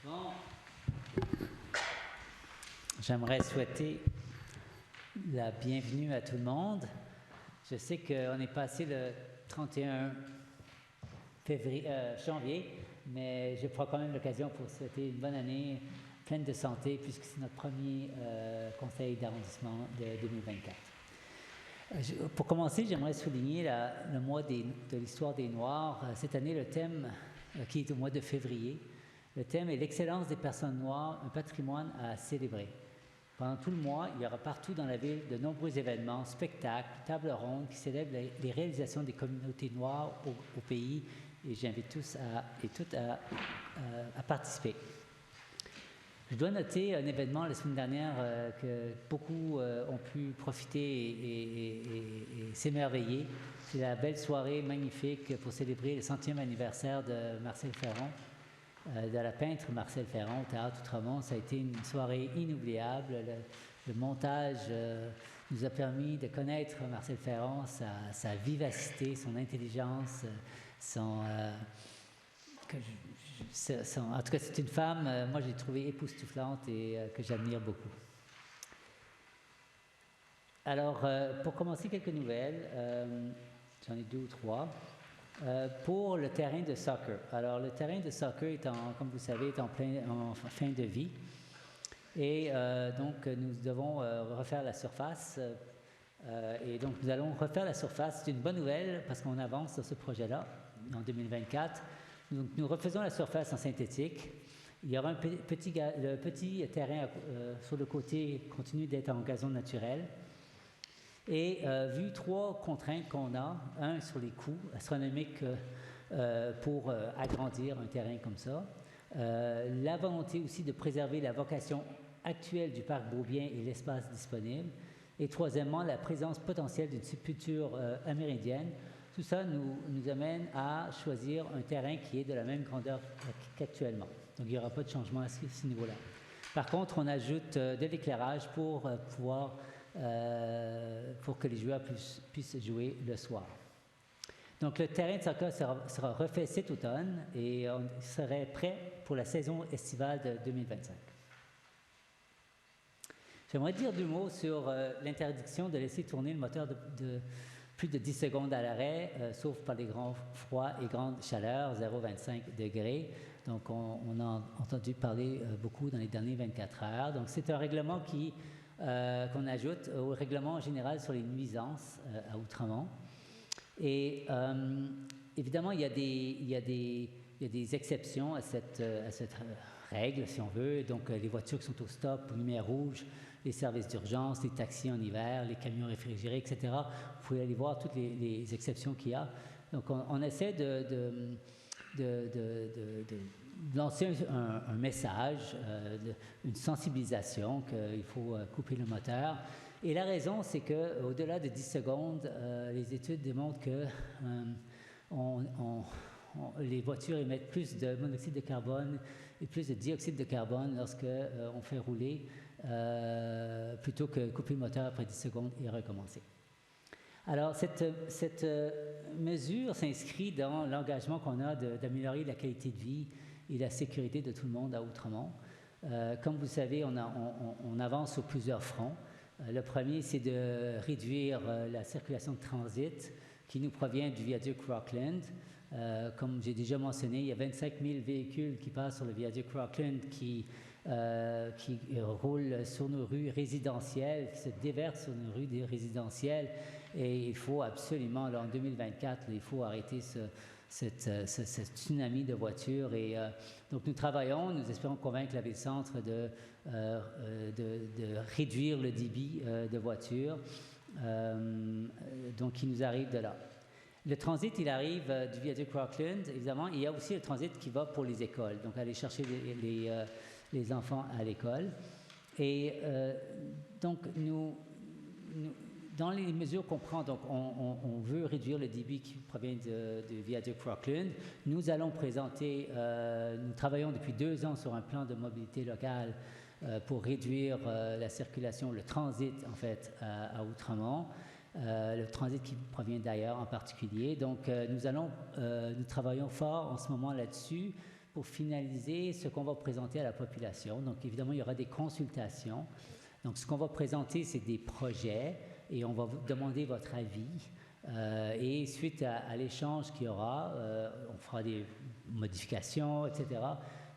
Bon, j'aimerais souhaiter la bienvenue à tout le monde. Je sais qu'on est passé le 31 janvier, mais je prends quand même l'occasion pour souhaiter une bonne année pleine de santé, puisque c'est notre premier conseil d'arrondissement de 2024. Pour commencer, j'aimerais souligner le mois de l'histoire des Noirs. Cette année, le thème qui est au mois de février, le thème est l'excellence des personnes noires, un patrimoine à célébrer. Pendant tout le mois, il y aura partout dans la ville de nombreux événements, spectacles, tables rondes qui célèbrent les réalisations des communautés noires au pays, et j'invite tous et toutes à participer. Je dois noter un événement la semaine dernière que beaucoup ont pu profiter et s'émerveiller. C'est la belle soirée magnifique pour célébrer le 100e anniversaire de Marcel Ferron, de la peintre Marcel Ferron, au Théâtre Outremont. Ça a été une soirée inoubliable. Le montage nous a permis de connaître Marcel Ferron, sa vivacité, son intelligence, en tout cas, c'est une femme, moi j'ai trouvé époustouflante et que j'admire beaucoup. Alors, pour commencer, quelques nouvelles. J'en ai 2 ou 3. Pour le terrain de soccer. Alors, le terrain de soccer, comme vous savez, est en fin de vie. Et donc, nous devons refaire la surface. Et donc, nous allons refaire la surface. C'est une bonne nouvelle parce qu'on avance sur ce projet-là en 2024. Donc, nous refaisons la surface en synthétique. Il y aura le petit terrain sur le côté continue d'être en gazon naturel. Et vu 3 contraintes qu'on a, un sur les coûts astronomiques pour agrandir un terrain comme ça, la volonté aussi de préserver la vocation actuelle du parc Beaubien et l'espace disponible, et troisièmement, la présence potentielle d'une sépulture amérindienne. Tout ça nous amène à choisir un terrain qui est de la même grandeur qu'actuellement. Donc, il n'y aura pas de changement à ce niveau-là. Par contre, on ajoute de l'éclairage pour que les joueurs puissent jouer le soir. Donc, le terrain de soccer sera refait cet automne et on serait prêt pour la saison estivale de 2025. J'aimerais dire 2 mots sur l'interdiction de laisser tourner le moteur de plus de 10 secondes à l'arrêt, sauf par les grands froids et grandes chaleurs, 0,25 degrés. Donc, on a entendu parler beaucoup dans les dernières 24 heures. Donc, c'est un règlement qu'on ajoute au règlement général sur les nuisances à Outremont. Et évidemment, il y a des exceptions à cette règle, si on veut. Donc, les voitures qui sont au stop, lumière rouge, les services d'urgence, les taxis en hiver, les camions réfrigérés, etc. Vous pouvez aller voir toutes les exceptions qu'il y a. Donc, on essaie de lancer un message, une sensibilisation qu'il faut couper le moteur. Et la raison, c'est qu'au-delà de 10 secondes, les études démontrent que les voitures émettent plus de monoxyde de carbone et plus de dioxyde de carbone lorsqu'on fait rouler, plutôt que couper le moteur après 10 secondes et recommencer. Alors, cette mesure s'inscrit dans l'engagement qu'on a d'améliorer la qualité de vie et la sécurité de tout le monde à Outremont. Comme vous savez, on avance sur plusieurs fronts. Le premier, c'est de réduire la circulation de transit qui nous provient du viaduc Rockland. Comme j'ai déjà mentionné, il y a 25 000 véhicules qui passent sur le viaduc Rockland qui roulent sur nos rues résidentielles, qui se déversent sur nos rues résidentielles. Et il faut absolument, là, en 2024, il faut arrêter ce tsunami de voitures. Et donc, nous travaillons, nous espérons convaincre la Ville-Centre de réduire le débit de voitures, donc qui nous arrive de là. Le transit, il arrive du viaduc Rockland, évidemment. Il y a aussi le transit qui va pour les écoles, donc aller chercher les enfants à l'école. Et donc, dans les mesures qu'on prend, donc on veut réduire le débit qui provient du viaduc Rockland. Nous allons présenter, nous travaillons depuis 2 ans sur un plan de mobilité locale pour réduire la circulation, le transit en fait à Outremont. Le transit qui provient d'ailleurs en particulier. Donc, nous travaillons fort en ce moment là-dessus pour finaliser ce qu'on va présenter à la population. Donc, évidemment, il y aura des consultations. Donc, ce qu'on va présenter, c'est des projets et on va vous demander votre avis. Et suite à l'échange qu'il y aura, on fera des modifications, etc.,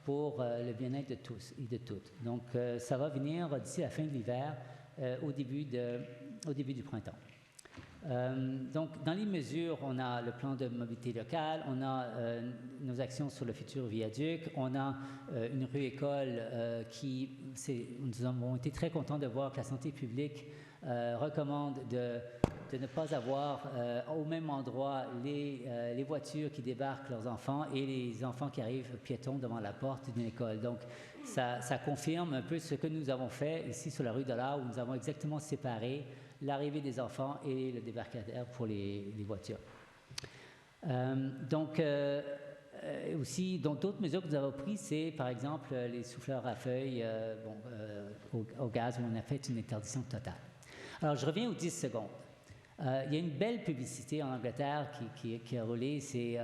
pour le bien-être de tous et de toutes. Donc, ça va venir d'ici la fin de l'hiver, au début du printemps. Donc, dans les mesures, on a le plan de mobilité locale, on a nos actions sur le futur viaduc, on a une rue école nous avons été très contents de voir que la santé publique recommande de ne pas avoir au même endroit les voitures qui débarquent leurs enfants et les enfants qui arrivent piétons devant la porte d'une école. Donc, ça confirme un peu ce que nous avons fait ici sur la rue de l'Art, où nous avons exactement séparé l'arrivée des enfants et le débarcadère pour les voitures. Aussi, d'autres mesures que nous avons prises, c'est par exemple les souffleurs à feuilles au gaz, où on a fait une interdiction totale. Alors, je reviens aux 10 secondes. Il y a une belle publicité en Angleterre qui a roulé. C'est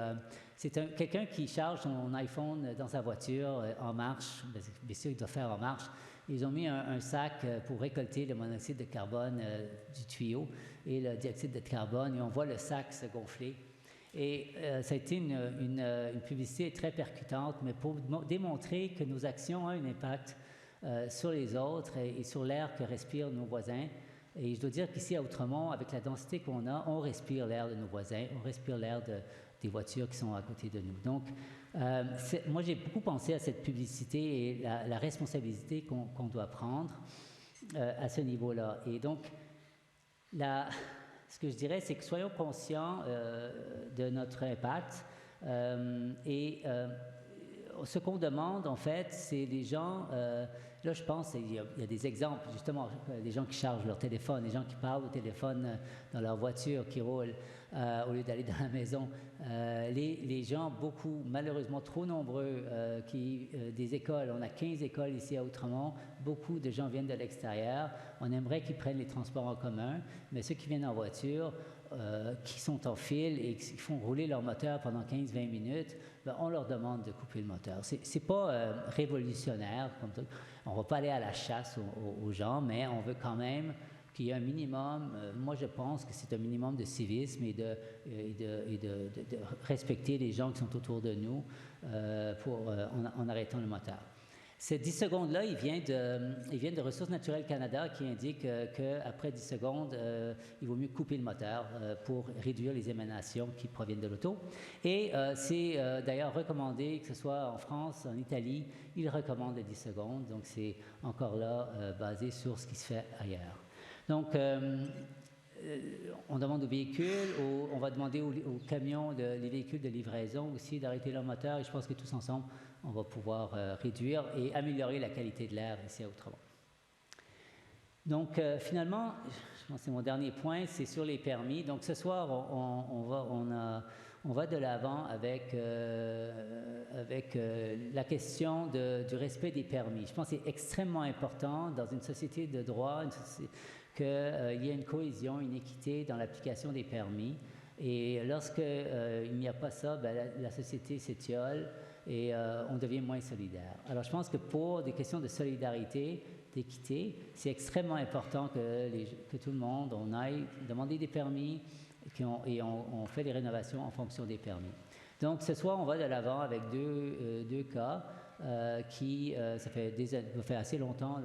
quelqu'un qui charge son iPhone dans sa voiture en marche. Bien sûr, il doit faire en marche. Ils ont mis un sac pour récolter le monoxyde de carbone du tuyau et le dioxyde de carbone, et on voit le sac se gonfler. Et ça a été une publicité très percutante, mais pour démontrer que nos actions ont un impact sur les autres et sur l'air que respirent nos voisins. Et je dois dire qu'ici à Outremont, avec la densité qu'on a, on respire l'air de nos voisins, on respire l'air des voitures qui sont à côté de nous. Donc, moi, j'ai beaucoup pensé à cette publicité et la responsabilité qu'on doit prendre à ce niveau-là. Et donc, ce que je dirais, c'est que soyons conscients de notre impact et ce qu'on demande, en fait, c'est les gens... là, je pense qu'il y a des exemples, justement, des gens qui chargent leur téléphone, des gens qui parlent au téléphone dans leur voiture, qui roulent au lieu d'aller dans la maison. Les gens, beaucoup, malheureusement trop nombreux, des écoles, on a 15 écoles ici à Outremont, beaucoup de gens viennent de l'extérieur. On aimerait qu'ils prennent les transports en commun, mais ceux qui viennent en voiture, qui sont en file et qui font rouler leur moteur pendant 15-20 minutes, ben, on leur demande de couper le moteur. C'est pas révolutionnaire, comme ça. On ne va pas aller à la chasse aux gens, mais on veut quand même qu'il y ait un minimum. Moi, je pense que c'est un minimum de civisme et de respecter les gens qui sont autour de nous en arrêtant le moteur. Ces 10 secondes-là, ils viennent de Ressources naturelles Canada qui indique qu'après 10 secondes, il vaut mieux couper le moteur pour réduire les émanations qui proviennent de l'auto. Et c'est d'ailleurs recommandé, que ce soit en France, en Italie, ils recommandent les 10 secondes. Donc, c'est encore là basé sur ce qui se fait ailleurs. Donc, on demande aux véhicules, on va demander aux camions, les véhicules de livraison aussi d'arrêter leur moteur. Et je pense que tous ensemble, on va pouvoir réduire et améliorer la qualité de l'air ici à Outremont. Donc, finalement, je pense que c'est mon dernier point, c'est sur les permis. Donc, ce soir, on va de l'avant avec la question du respect des permis. Je pense que c'est extrêmement important dans une société de droit qu'il y ait une cohésion, une équité dans l'application des permis. Et lorsqu'il n'y a pas ça, ben, la société s'étiole et on devient moins solidaire. Alors, je pense que pour des questions de solidarité, d'équité, c'est extrêmement important que tout le monde, on aille demander des permis et on fait des rénovations en fonction des permis. Donc, ce soir, on va de l'avant avec deux cas ça fait assez longtemps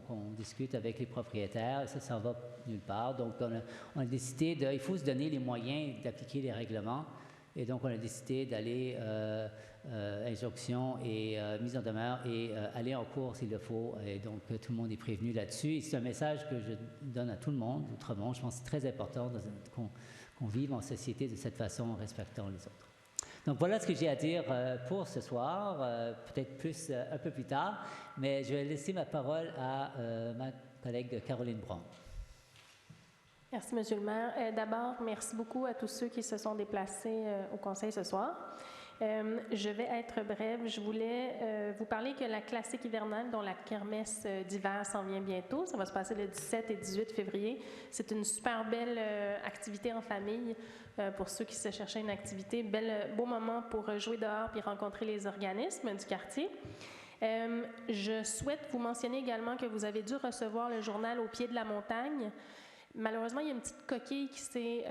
qu'on discute avec les propriétaires. Ça va nulle part. Donc, on a décidé il faut se donner les moyens d'appliquer les règlements. Et donc, on a décidé d'aller injonction et mise en demeure et aller en cours s'il le faut. Et donc, tout le monde est prévenu là-dessus. Et c'est un message que je donne à tout le monde, Outremont. Je pense que c'est très important qu'on vive en société de cette façon en respectant les autres. Donc, voilà ce que j'ai à dire pour ce soir, peut-être plus un peu plus tard, mais je vais laisser ma parole à ma collègue Caroline Brown. Merci, M. le maire. D'abord, merci beaucoup à tous ceux qui se sont déplacés au conseil ce soir. Je vais être brève. Je voulais vous parler que la classique hivernale, dont la kermesse d'hiver s'en vient bientôt, ça va se passer le 17 et 18 février. C'est une super belle activité en famille pour ceux qui se cherchaient une activité. Beau moment pour jouer dehors puis rencontrer les organismes du quartier. Je souhaite vous mentionner également que vous avez dû recevoir le journal Au pied de la montagne. Malheureusement, il y a une petite coquille qui s'est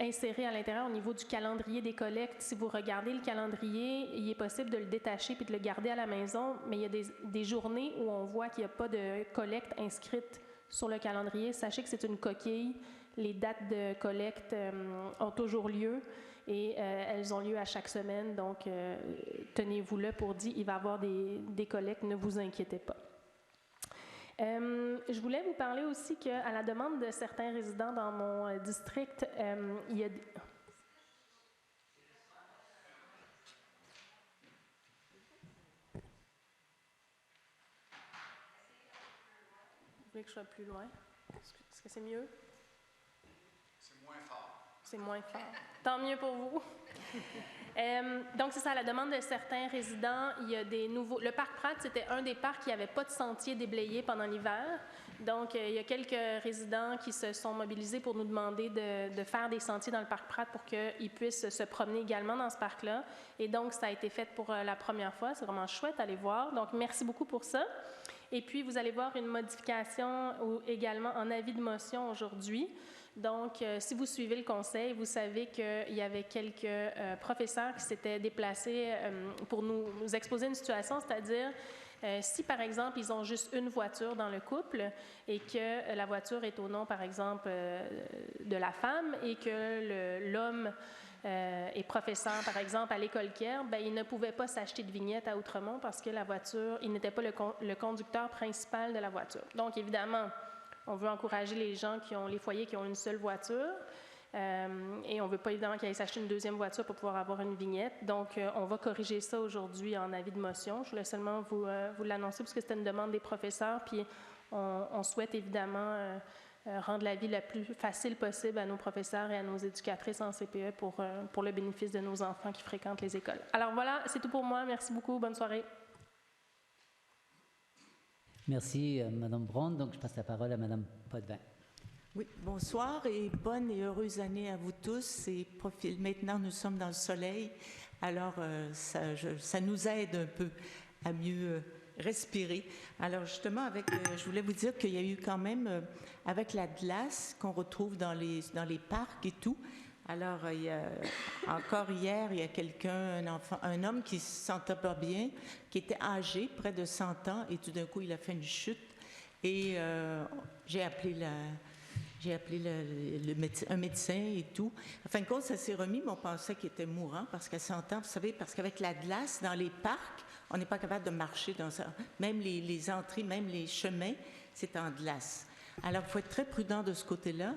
insérée à l'intérieur au niveau du calendrier des collectes. Si vous regardez le calendrier, il est possible de le détacher puis de le garder à la maison, mais il y a des journées où on voit qu'il n'y a pas de collecte inscrite sur le calendrier. Sachez que c'est une coquille. Les dates de collecte ont toujours lieu et elles ont lieu à chaque semaine. Donc, tenez-vous-le pour dit, il va y avoir des collectes, ne vous inquiétez pas. Je voulais vous parler aussi qu'à la demande de certains résidents dans mon district, il y a... Vous voulez que je sois plus loin? Est-ce que c'est mieux? C'est moins fort. C'est moins fort. Tant mieux pour vous. Donc, c'est ça, à la demande de certains résidents, il y a des nouveaux... Le parc Pratt, c'était un des parcs qui n'avait pas de sentier déblayé pendant l'hiver. Donc, il y a quelques résidents qui se sont mobilisés pour nous demander de faire des sentiers dans le parc Pratt pour qu'ils puissent se promener également dans ce parc-là. Et donc, ça a été fait pour la première fois. C'est vraiment chouette, allez voir. Donc, merci beaucoup pour ça. Et puis, vous allez voir une modification également en avis de motion aujourd'hui. Donc, si vous suivez le conseil, vous savez qu'il y avait quelques professeurs qui s'étaient déplacés pour nous exposer une situation, c'est-à-dire si, par exemple, ils ont juste une voiture dans le couple et que la voiture est au nom, par exemple, de la femme et que l'homme est professeur, par exemple, à l'école Kierre, bien, il ne pouvait pas s'acheter de vignette à Outremont parce que la voiture, il n'était pas le conducteur principal de la voiture. Donc, évidemment, on veut encourager les gens les foyers qui ont une seule voiture et on ne veut pas évidemment qu'ils aillent s'acheter une deuxième voiture pour pouvoir avoir une vignette. Donc, on va corriger ça aujourd'hui en avis de motion. Je voulais seulement vous l'annoncer parce que c'était une demande des professeurs. Puis, on souhaite évidemment rendre la vie la plus facile possible à nos professeurs et à nos éducatrices en CPE pour le bénéfice de nos enfants qui fréquentent les écoles. Alors voilà, c'est tout pour moi. Merci beaucoup. Bonne soirée. Merci, Mme Braun. Donc, je passe la parole à Mme Potvin. Oui, bonsoir et bonne et heureuse année à vous tous. Et maintenant, nous sommes dans le soleil, alors ça nous aide un peu à mieux respirer. Alors, justement, je voulais vous dire qu'il y a eu quand même, avec la glace qu'on retrouve dans les parcs et tout. Alors, encore hier, il y a un homme qui se sentait pas bien, qui était âgé, près de 100 ans, et tout d'un coup, il a fait une chute. Et j'ai appelé un médecin et tout. En fin de compte, ça s'est remis, mais on pensait qu'il était mourant parce qu'à 100 ans, vous savez, parce qu'avec la glace, dans les parcs, on n'est pas capable de marcher dans ça. Même les entrées, même les chemins, c'est en glace. Alors, il faut être très prudent de ce côté-là.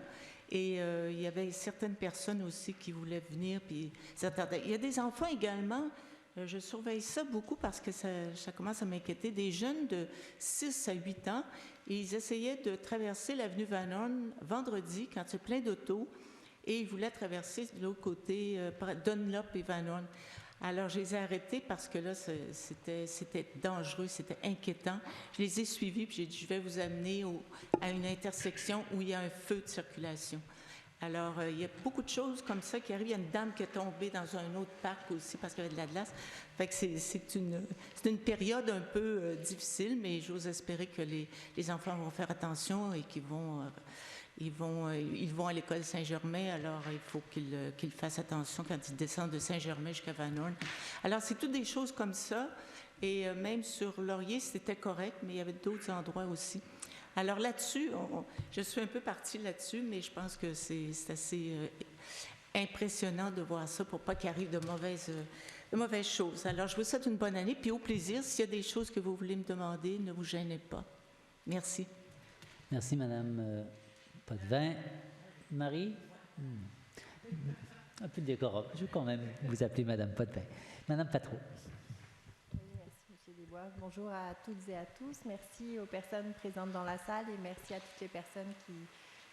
Et il y avait certaines personnes aussi qui voulaient venir. Puis il y a des enfants également. Je surveille ça beaucoup parce que ça commence à m'inquiéter. Des jeunes de 6 à 8 ans, et ils essayaient de traverser l'avenue Van Horn vendredi quand c'est plein d'autos. Et ils voulaient traverser de l'autre côté, Dunlop et Van Horn. Alors, je les ai arrêtés parce que là, c'était dangereux, c'était inquiétant. Je les ai suivis, puis j'ai dit, je vais vous amener à une intersection où il y a un feu de circulation. Alors, il y a beaucoup de choses comme ça qui arrivent. Il y a une dame qui est tombée dans un autre parc aussi parce qu'il y avait de la glace. Fait que c'est une période un peu difficile, mais j'ose espérer que les enfants vont faire attention et qu'ils vont... Ils vont à l'école Saint-Germain, alors il faut qu'ils fassent attention quand ils descendent de Saint-Germain jusqu'à Van Horn. Alors, c'est toutes des choses comme ça. Et même sur Laurier, c'était correct, mais il y avait d'autres endroits aussi. Alors là-dessus, je suis un peu partie là-dessus, mais je pense que c'est assez impressionnant de voir ça pour pas qu'il arrive de mauvaises choses. Alors, je vous souhaite une bonne année, puis au plaisir. S'il y a des choses que vous voulez me demander, ne vous gênez pas. Merci. Merci, Mme Potvin. Marie? Un peu de décorum. Je vais quand même vous appeler Mme Potvin. Mme Patro. Merci, M. Desbois. Bonjour à toutes et à tous. Merci aux personnes présentes dans la salle et merci à toutes les personnes qui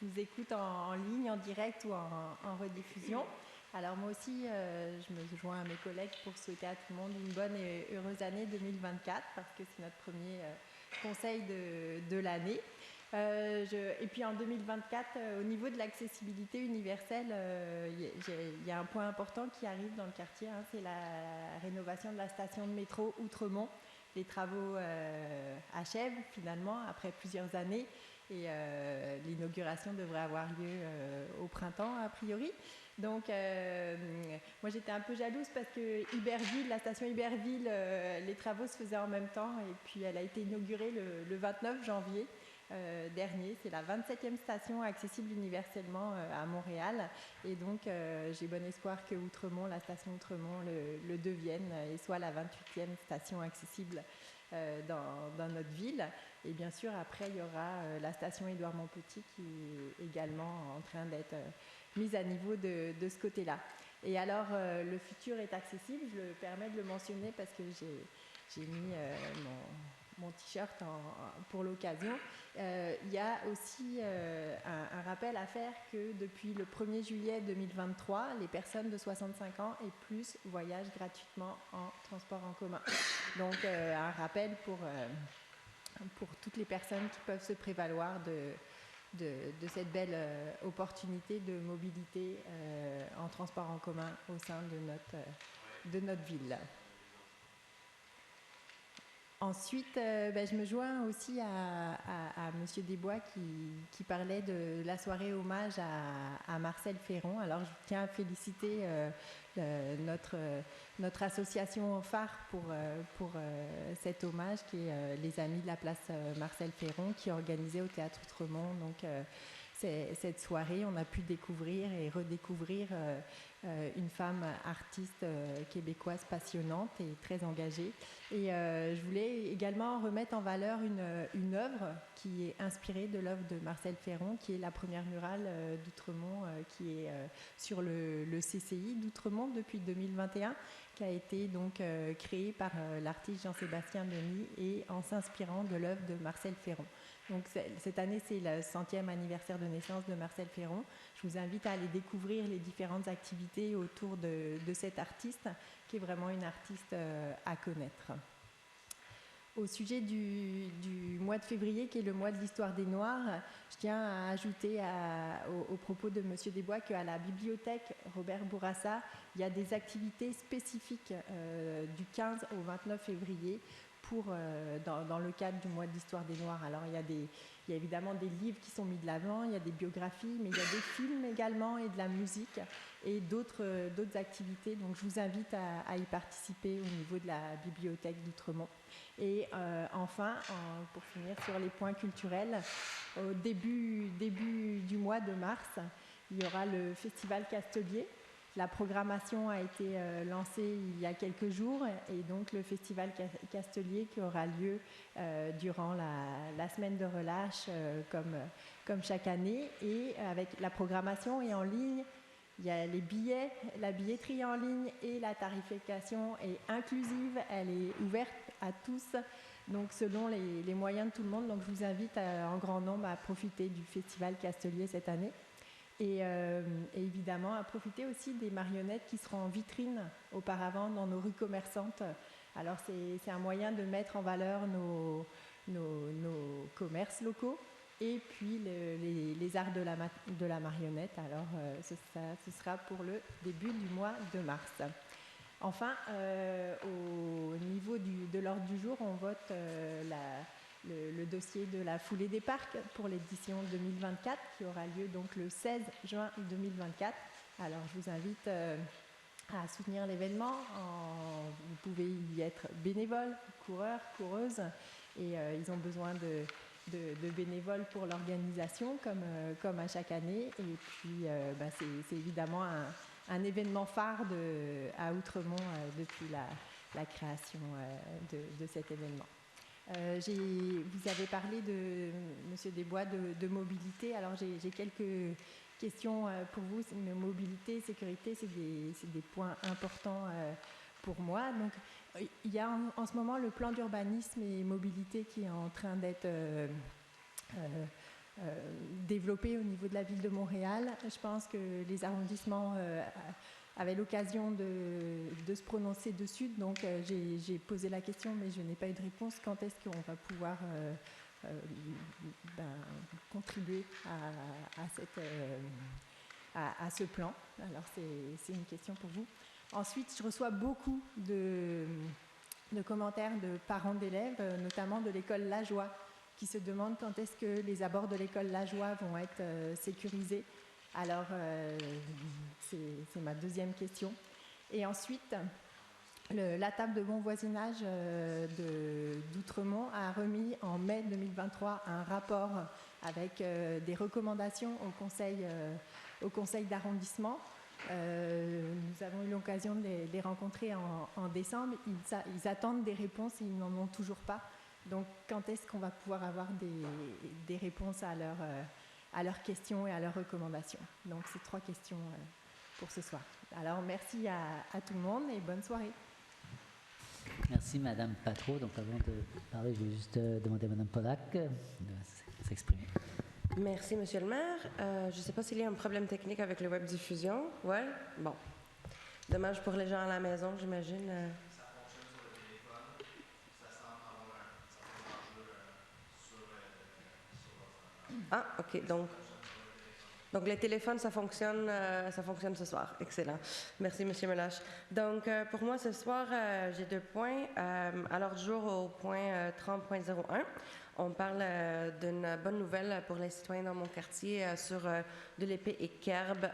nous écoutent en ligne, en direct ou en rediffusion. Alors moi aussi, je me joins à mes collègues pour souhaiter à tout le monde une bonne et heureuse année 2024 parce que c'est notre premier conseil de l'année. Et puis en 2024, au niveau de l'accessibilité universelle, il y a un point important qui arrive dans le quartier, hein, c'est la rénovation de la station de métro Outremont. Les travaux achèvent finalement après plusieurs années et l'inauguration devrait avoir lieu au printemps a priori. Donc moi j'étais un peu jalouse parce que Iberville, la station Iberville, les travaux se faisaient en même temps et puis elle a été inaugurée le 29 janvier dernier. C'est la 27e station accessible universellement à Montréal et donc j'ai bon espoir que Outremont, la station Outremont le devienne et soit la 28e station accessible dans notre ville. Et bien sûr après il y aura la station Édouard-Montpetit qui est également en train d'être mise à niveau de ce côté-là. Et alors, le futur est accessible, je me permets de le mentionner parce que j'ai mis mon t-shirt pour l'occasion. Il y a aussi un rappel à faire que depuis le 1er juillet 2023, les personnes de 65 ans et plus voyagent gratuitement en transport en commun. Donc, un rappel pour toutes les personnes qui peuvent se prévaloir de cette belle opportunité de mobilité en transport en commun au sein de notre ville. Ensuite, je me joins aussi à M. Desbois qui parlait de la soirée hommage à Marcel Ferron. Alors, je tiens à féliciter notre association phare pour cet hommage qui est les Amis de la place Marcel Ferron qui organisait au Théâtre Outremont. Donc, cette soirée, on a pu découvrir et redécouvrir une femme artiste québécoise passionnante et très engagée. Et je voulais également remettre en valeur une œuvre qui est inspirée de l'œuvre de Marcel Ferron, qui est la première murale d'Outremont, qui est sur le CCI d'Outremont depuis 2021, qui a été donc créée par l'artiste Jean-Sébastien Denis et en s'inspirant de l'œuvre de Marcel Ferron. Donc cette année, c'est le 100e anniversaire de naissance de Marcel Ferron. Je vous invite à aller découvrir les différentes activités autour de cet artiste, qui est vraiment une artiste à connaître. Au sujet du mois de février, qui est le mois de l'histoire des Noirs, je tiens à ajouter au propos de M. Desbois qu'à la bibliothèque Robert Bourassa, il y a des activités spécifiques du 15 au 29 février dans le cadre du mois de l'histoire des Noirs. Alors il y a évidemment des livres qui sont mis de l'avant, il y a des biographies, mais il y a des films également et de la musique et d'autres activités. Donc je vous invite à y participer au niveau de la bibliothèque d'Outremont. Et enfin, pour finir sur les points culturels, au début du mois de mars, il y aura le Festival Castelier. La programmation a été lancée il y a quelques jours et donc le Festival Castelier qui aura lieu durant la semaine de relâche comme chaque année. Et avec la programmation et en ligne, il y a les billets, la billetterie en ligne et la tarification est inclusive, elle est ouverte à tous, donc selon les moyens de tout le monde. Donc je vous invite en grand nombre à profiter du Festival Castelier cette année. Et évidemment à profiter aussi des marionnettes qui seront en vitrine auparavant dans nos rues commerçantes. Alors c'est un moyen de mettre en valeur nos commerces locaux et puis les arts de la marionnette. Alors ce sera pour le début du mois de mars. Enfin, au niveau de l'ordre du jour, on vote le dossier de la foulée des parcs pour l'édition 2024 qui aura lieu donc le 16 juin 2024. Alors je vous invite à soutenir l'événement. Vous pouvez y être bénévole, coureur, coureuse et ils ont besoin de bénévoles pour l'organisation comme à chaque année. Et puis c'est évidemment un événement phare à Outremont depuis la création de cet événement. Vous avez parlé M. Desbois de mobilité. Alors j'ai quelques questions pour vous. Mobilité, sécurité, c'est des points importants pour moi. Donc il y a en ce moment le plan d'urbanisme et mobilité qui est en train d'être développé au niveau de la ville de Montréal. Je pense que les arrondissements avaient l'occasion de se prononcer dessus. Donc j'ai posé la question, mais je n'ai pas eu de réponse. Quand est-ce qu'on va pouvoir contribuer à ce plan. Alors c'est une question pour vous. Ensuite, je reçois beaucoup de commentaires de parents d'élèves, notamment de l'école Lajoie, qui se demandent quand est-ce que les abords de l'école Lajoie vont être sécurisés. Alors, c'est ma deuxième question. Et ensuite, la table de bon voisinage d'Outremont a remis en mai 2023 un rapport avec des recommandations au conseil d'arrondissement. Nous avons eu l'occasion de les rencontrer en décembre. Ils attendent des réponses et ils n'en ont toujours pas. Donc, quand est-ce qu'on va pouvoir avoir des réponses à leurs questions et à leurs recommandations? Donc, c'est 3 questions pour ce soir. Alors, merci à tout le monde et bonne soirée. Merci, Madame Patro. Donc, avant de parler, je vais juste demander à Madame Pollack de s'exprimer. Merci, Monsieur le maire. Je ne sais pas s'il y a un problème technique avec le web diffusion. Ouais? Bon. Dommage pour les gens à la maison, j'imagine. Ça fonctionne sur le téléphone. Ça semble avoir un certain enjeu sur votre... Ah, OK. Donc, les téléphones, ça fonctionne ce soir. Excellent. Merci, M. Melache. Donc, pour moi, ce soir, j'ai 2 points. À l'ordre du jour, au point 30.01, on parle d'une bonne nouvelle pour les citoyens dans mon quartier sur de l'épée et Kerbe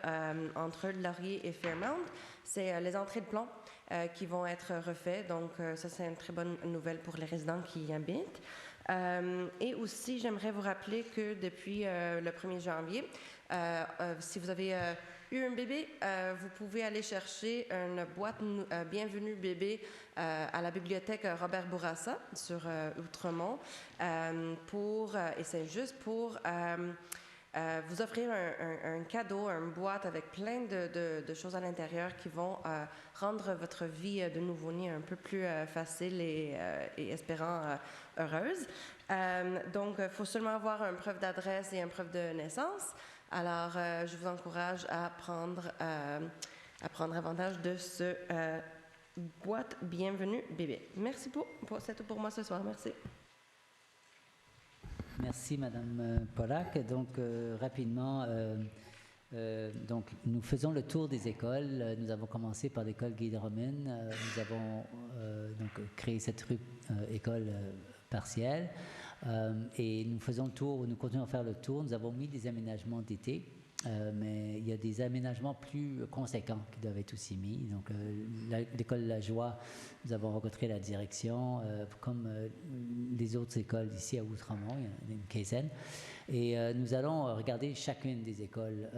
entre Laurier et Fairmount. C'est les entrées de plomb qui vont être refaites. Donc, ça, c'est une très bonne nouvelle pour les résidents qui y habitent. Et aussi, j'aimerais vous rappeler que depuis le 1er janvier, si vous avez eu un bébé, vous pouvez aller chercher une boîte Bienvenue bébé à la bibliothèque Robert Bourassa sur Outremont et c'est juste pour vous offrir un cadeau, une boîte avec plein de choses à l'intérieur qui vont rendre votre vie de nouveau-né un peu plus facile et espérant heureuse. Donc, il faut seulement avoir une preuve d'adresse et une preuve de naissance. Alors, je vous encourage à prendre avantage de ce boîte Bienvenue bébé. Merci c'est tout pour moi ce soir. Merci. Merci, Madame Pollack. Donc, rapidement, donc, nous faisons le tour des écoles. Nous avons commencé par l'école Guy de Romaine. Nous avons donc créé cette rue école partielle. Et nous faisons le tour, nous continuons à faire le tour. Nous avons mis des aménagements d'été, mais il y a des aménagements plus conséquents qui doivent être aussi mis. Donc, l'école Lajoie, nous avons rencontré la direction, comme les autres écoles ici à Outremont, il y en a une quinzaine. Et nous allons regarder chacune des écoles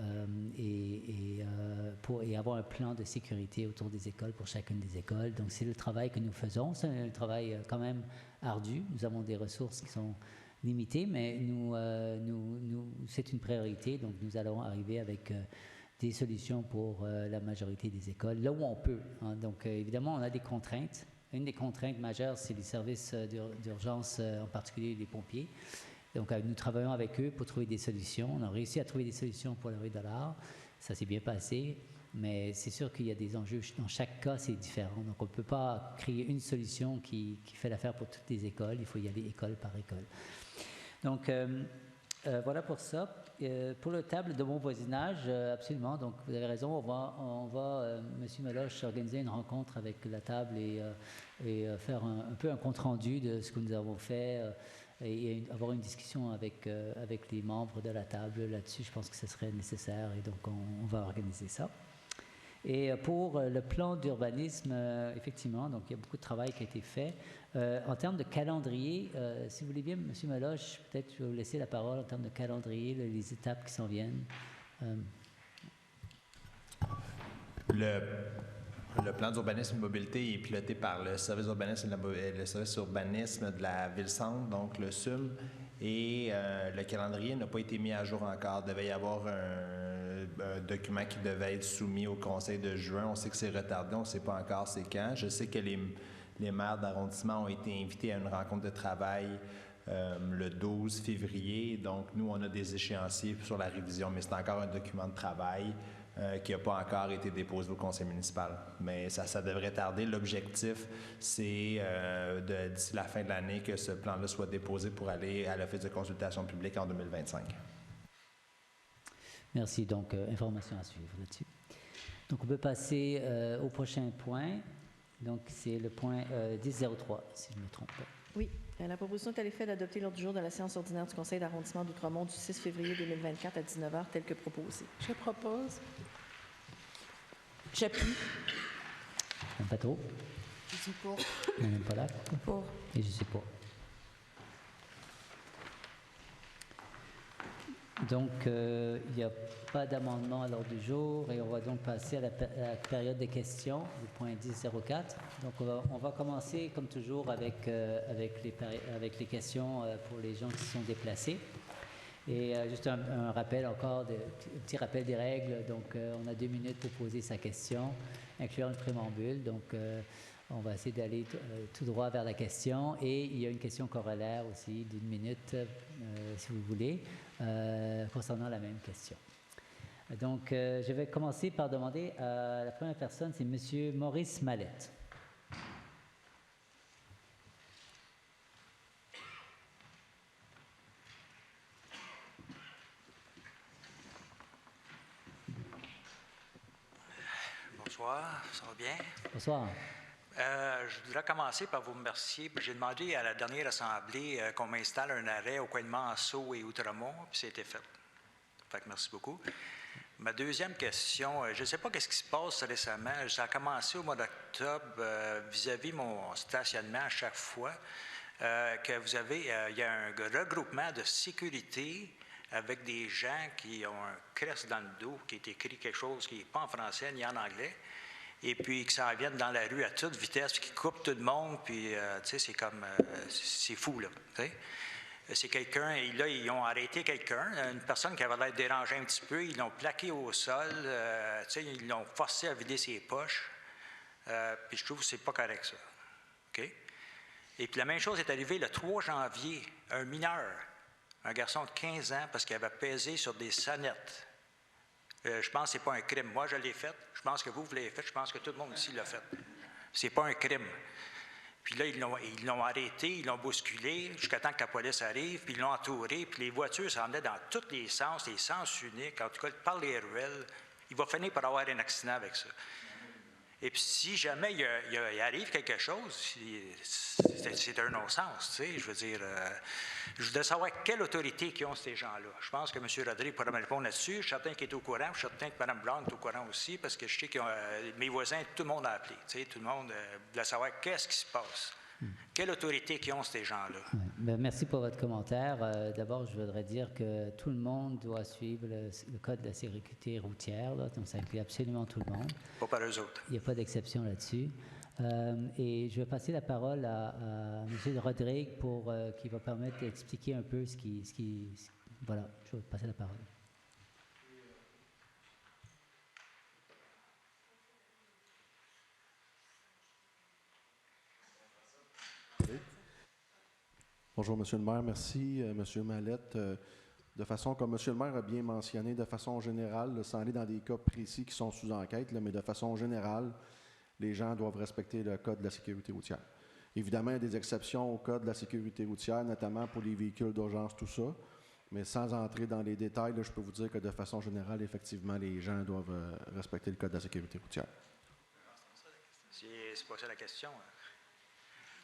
et avoir un plan de sécurité autour des écoles pour chacune des écoles. Donc, c'est le travail que nous faisons. C'est un travail quand même ardu. Nous avons des ressources qui sont limitées, mais c'est une priorité. Donc, nous allons arriver avec des solutions pour la majorité des écoles, là où on peut. Hein. Donc, évidemment, on a des contraintes. Une des contraintes majeures, c'est les services d'urgence, en particulier les pompiers. Donc, nous travaillons avec eux pour trouver des solutions. On a réussi à trouver des solutions pour la rue de l'Art. Ça s'est bien passé, mais c'est sûr qu'il y a des enjeux. Dans chaque cas, c'est différent. Donc, on ne peut pas créer une solution qui fait l'affaire pour toutes les écoles. Il faut y aller école par école. Donc, voilà pour ça. Pour le table de bon voisinage, absolument. Donc, vous avez raison. On va M. Meloche, organiser une rencontre avec la table et faire un peu un compte-rendu de ce que nous avons fait. Et avoir une discussion avec les membres de la table là-dessus, je pense que ce serait nécessaire et donc on va organiser ça. Et pour le plan d'urbanisme, effectivement, donc il y a beaucoup de travail qui a été fait. En termes de calendrier, si vous voulez bien, M. Meloche, peut-être je vais vous laisser la parole en termes de calendrier, les étapes qui s'en viennent. Le plan d'urbanisme et mobilité est piloté par le service d'urbanisme de la Ville-Centre, donc le SUM, et le calendrier n'a pas été mis à jour encore. Il devait y avoir un document qui devait être soumis au conseil de juin. On sait que c'est retardé, on ne sait pas encore c'est quand. Je sais que les maires d'arrondissement ont été invités à une rencontre de travail le 12 février. Donc, nous, on a des échéanciers sur la révision, mais c'est encore un document de travail. qui n'a pas encore été déposé au conseil municipal. Mais ça devrait tarder. L'objectif, c'est d'ici la fin de l'année que ce plan-là soit déposé pour aller à l'Office de consultation publique en 2025. Merci. Donc, information à suivre là-dessus. Donc, on peut passer au prochain point. Donc, c'est le point 1003, si je ne me trompe pas. Oui. La proposition est à l'effet d'adopter l'ordre du jour de la séance ordinaire du Conseil d'arrondissement d'Outremont du 6 février 2024 à 19h, tel que proposé. Je propose. J'appuie. Madame Patro? Je suis pour. Madame Pollack? Pour. Et je suis pour. Donc, il n'y a pas d'amendement à l'ordre du jour et on va donc passer à la période des questions, le point 10.04. Donc, on va commencer, comme toujours, avec les questions pour les gens qui se sont déplacés. Et juste un rappel encore, un petit rappel des règles. Donc, on a 2 minutes pour poser sa question, incluant le préambule. Donc, on va essayer d'aller tout droit vers la question. Et il y a une question corollaire aussi d'1 minute, si vous voulez, concernant la même question. Donc, je vais commencer par demander à la première personne, c'est M. Maurice Mallette. Bonsoir, ça va bien? Bonsoir. Je voudrais commencer par vous remercier. J'ai demandé à la dernière assemblée qu'on m'installe un arrêt au coin de Manceau et Outremont, puis c'était fait. Fait que merci beaucoup. Ma deuxième question, je ne sais pas qu'est-ce qui se passe récemment. Ça a commencé au mois d'octobre vis-à-vis mon stationnement à chaque fois, que vous avez, il y a un regroupement de sécurité avec des gens qui ont un crest dans le dos, qui est écrit quelque chose qui n'est pas en français ni en anglais, et puis qui s'en viennent dans la rue à toute vitesse, puis qui coupent tout le monde, puis, tu sais, c'est comme, c'est fou, là, tu sais. C'est quelqu'un, et là, ils ont arrêté quelqu'un, une personne qui avait l'air dérangée un petit peu, ils l'ont plaqué au sol, tu sais, ils l'ont forcé à vider ses poches, puis je trouve que c'est pas correct, ça, OK? Et puis la même chose est arrivée le 3 janvier, un mineur, un garçon de 15 ans, parce qu'il avait pesé sur des sonnettes. Je pense que ce n'est pas un crime. Moi, je l'ai fait. Je pense que vous l'avez fait. Je pense que tout le monde ici l'a fait. Ce n'est pas un crime. Puis là, ils l'ont arrêté, ils l'ont bousculé jusqu'à temps que la police arrive, puis ils l'ont entouré, puis les voitures s'en venaient dans tous les sens uniques, en tout cas, par les ruelles. Il va finir par avoir un accident avec ça. Et puis, si jamais il arrive quelque chose, c'est un non-sens, tu sais, je veux dire. Je voudrais savoir quelle autorité qui ont ces gens-là. Je pense que M. Rodrigue pourrait me répondre là-dessus. Je suis certain qu'il est au courant. Je suis certain que Mme Brown est au courant aussi, parce que je sais que mes voisins, tout le monde a appelé. Tu sais, tout le monde voulait savoir qu'est-ce qui se passe. Quelle autorité qui ont ces gens-là? Ouais. Ben, merci pour votre commentaire. D'abord, je voudrais dire que tout le monde doit suivre le code de la sécurité routière, là, donc ça inclut absolument tout le monde. Pas par eux autres. Il n'y a pas d'exception là-dessus. Et je vais passer la parole à M. Rodrigue pour qui va permettre d'expliquer un peu ce qui. Voilà, je vais passer la parole. Bonjour, Monsieur le maire. Merci, Monsieur Mallette. De façon, comme Monsieur le maire a bien mentionné, de façon générale, là, sans aller dans des cas précis qui sont sous enquête, là, mais de façon générale, les gens doivent respecter le code de la sécurité routière. Évidemment, il y a des exceptions au code de la sécurité routière, notamment pour les véhicules d'urgence, tout ça. Mais sans entrer dans les détails, là, je peux vous dire que de façon générale, effectivement, les gens doivent respecter le code de la sécurité routière. C'est pas ça la question.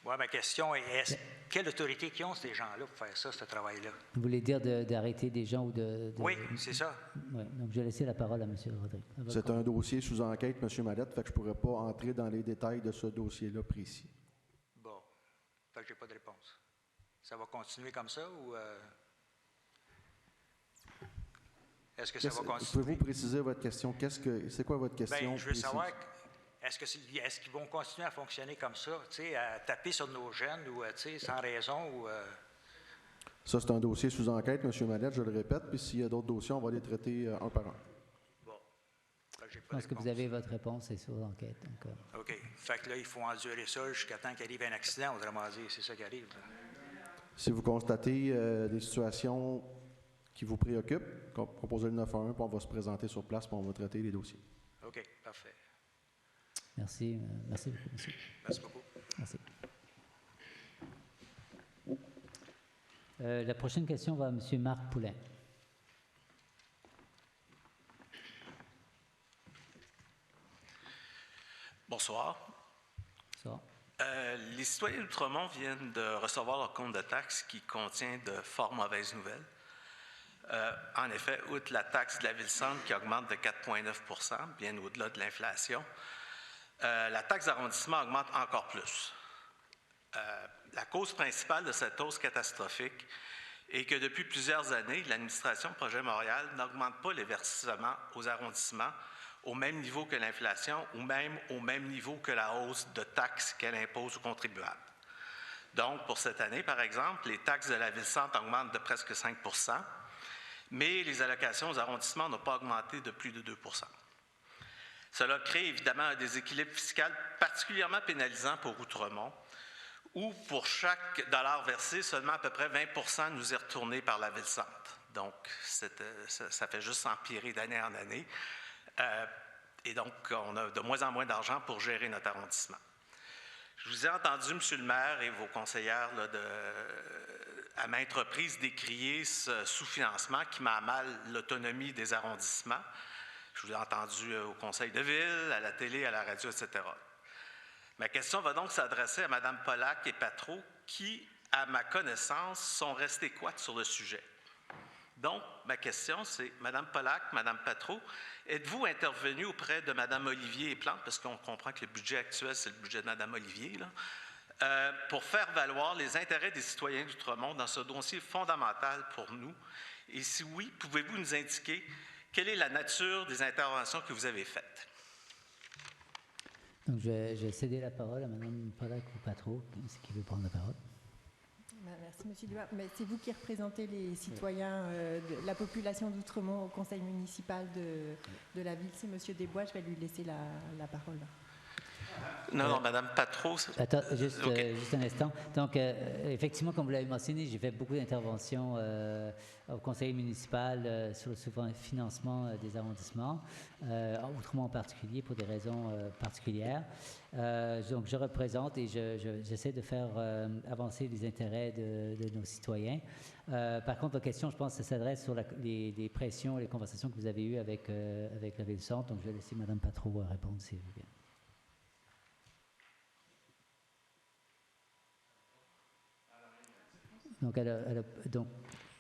Oui, ma question est, quelle autorité qui ont ces gens-là pour faire ça, ce travail-là? Vous voulez dire d'arrêter des gens ou de... Oui, c'est ça. Ouais, donc, je vais laisser la parole à M. Rodrigue. C'est un dossier sous enquête, M. Mallette, fait que je ne pourrais pas entrer dans les détails de ce dossier-là précis. Bon. Fait que je n'ai pas de réponse. Ça va continuer comme ça ou... Est-ce que ça va continuer? Pouvez-vous préciser votre question? C'est quoi votre question? Bien, je veux précise? savoir... Est-ce qu'ils vont continuer à fonctionner comme ça, tu sais, à taper sur nos jeunes ou, tu sais, sans raison ou... Ça, c'est un dossier sous enquête, M. Mallette, je le répète, puis s'il y a d'autres dossiers, on va les traiter un par un. Bon. Je pense que vous avez votre réponse, c'est sur l'enquête. OK. Fait que là, il faut endurer ça jusqu'à temps qu'il arrive un accident, autrement dit, c'est ça qui arrive. Là. Si vous constatez des situations qui vous préoccupent, composez le 911, puis on va se présenter sur place, puis on va traiter les dossiers. OK, parfait. Merci. Merci beaucoup, monsieur. Merci beaucoup. Merci. La prochaine question va à M. Marc Poulain. Bonsoir. Bonsoir. Les citoyens d'Outremont viennent de recevoir leur compte de taxe qui contient de fort mauvaises nouvelles. En effet, outre la taxe de la Ville-Centre qui augmente de 4,9 %, bien au-delà de l'inflation, la taxe d'arrondissement augmente encore plus. La cause principale de cette hausse catastrophique est que depuis plusieurs années, l'administration Projet Montréal n'augmente pas les versements aux arrondissements au même niveau que l'inflation ou même au même niveau que la hausse de taxes qu'elle impose aux contribuables. Donc, pour cette année, par exemple, les taxes de la Ville-Centre augmentent de presque 5 %, mais les allocations aux arrondissements n'ont pas augmenté de plus de 2 % Cela crée évidemment un déséquilibre fiscal particulièrement pénalisant pour Outremont, où pour chaque dollar versé, seulement à peu près 20 % nous est retourné par la Ville-Centre. Donc, ça fait juste empirer d'année en année. Et donc, on a de moins en moins d'argent pour gérer notre arrondissement. Je vous ai entendu, M. le maire et vos conseillères, là, à maintes reprises décrier ce sous-financement qui met à mal l'autonomie des arrondissements. Je vous ai entendu au conseil de ville, à la télé, à la radio, etc. Ma question va donc s'adresser à Mme Pollack et Patro, qui, à ma connaissance, sont restés couates sur le sujet. Donc, ma question, c'est, Mme Pollack, Mme Patro, êtes-vous intervenue auprès de Mme Olivier et Plante, parce qu'on comprend que le budget actuel, c'est le budget de Mme Olivier, là, pour faire valoir les intérêts des citoyens d'Outremont dans ce dossier fondamental pour nous? Et si oui, pouvez-vous nous indiquer quelle est la nature des interventions que vous avez faites? Donc, je vais céder la parole à Mme Pollack ou Patro, qui veut prendre la parole. Merci, M. Duhart. Mais c'est vous qui représentez les citoyens de la population d'Outremont au conseil municipal de la ville. C'est M. Desbois, je vais lui laisser la parole. Non, Mme Patro. Attends, juste un instant. Donc, effectivement, comme vous l'avez mentionné, j'ai fait beaucoup d'interventions au conseil municipal sur le financement des arrondissements, Outremont en particulier, pour des raisons particulières. Donc, je représente et j'essaie de faire avancer les intérêts de nos citoyens. Par contre, votre question, je pense, ça s'adresse sur les pressions, les conversations que vous avez eues avec la Ville-Centre. Donc, je vais laisser Mme Patro répondre, s'il vous plaît. Donc,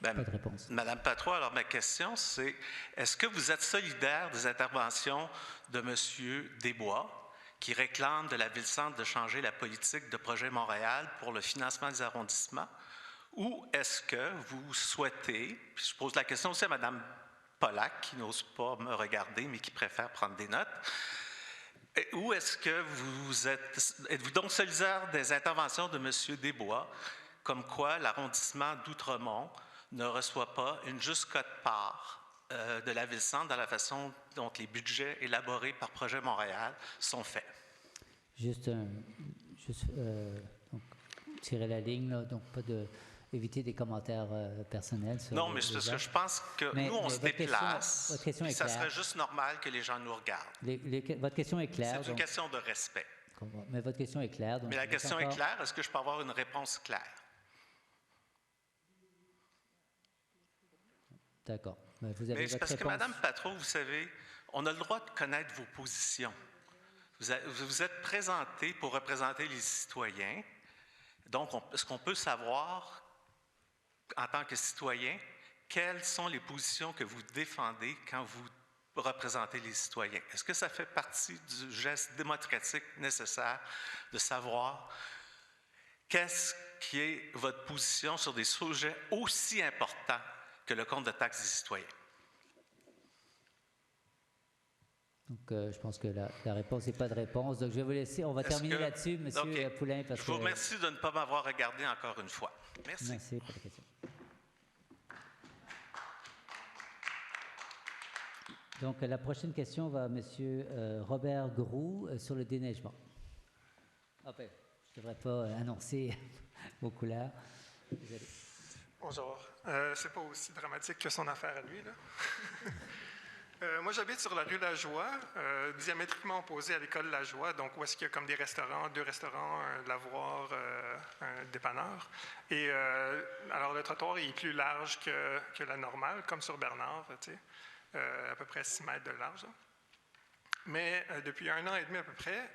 pas de réponse. Madame Patro, alors ma question, c'est est-ce que vous êtes solidaire des interventions de M. Desbois, qui réclame de la Ville-Centre de changer la politique de Projet Montréal pour le financement des arrondissements, ou est-ce que vous souhaitez, puis je pose la question aussi à Mme Pollack, qui n'ose pas me regarder, mais qui préfère prendre des notes, ou est-ce que êtes-vous donc solidaire des interventions de M. Desbois, comme quoi l'arrondissement d'Outremont ne reçoit pas une juste quote-part de la Ville-Centre dans la façon dont les budgets élaborés par Projet Montréal sont faits? Juste donc, tirer la ligne, là, donc pas éviter des commentaires personnels. Non, mais c'est parce que je pense que nous, on se déplace, votre question est ça claire. serait juste normal que les gens nous regardent. Votre question est claire. C'est une question de respect. Mais votre question est claire. Donc mais la question est claire. Est-ce que je peux avoir une réponse claire? D'accord. Vous avez mais c'est parce réponse. que, Mme Patro, vous savez, on a le droit de connaître vos positions. Vous êtes présenté pour représenter les citoyens. Donc, est-ce qu'on peut savoir, en tant que citoyen, quelles sont les positions que vous défendez quand vous représenter les citoyens? Est-ce que ça fait partie du geste démocratique nécessaire de savoir qu'est-ce qui est votre position sur des sujets aussi importants que le compte de taxes des citoyens? Donc, je pense que la réponse n'est pas de réponse. Donc, je vais vous laisser. On va terminer là-dessus, M. Poulain. Je vous remercie de ne pas m'avoir regardé encore une fois. Merci. Merci pour la question. Donc, la prochaine question va à M. Robert Groux sur le déneigement. Je ne devrais pas annoncer vos couleurs. Désolé. Bonjour. C'est pas aussi dramatique que son affaire à lui, là. Moi, j'habite sur la rue Lajoie, diamétriquement opposé à l'école Lajoie, donc où est-ce qu'il y a comme des restaurants, 2 restaurants, un lavoir, un dépanneur. Et alors, le trottoir est plus large que la normale, comme sur Bernard, tu sais, à peu près 6 mètres de large. Là. Mais depuis 1 an et demi à peu près,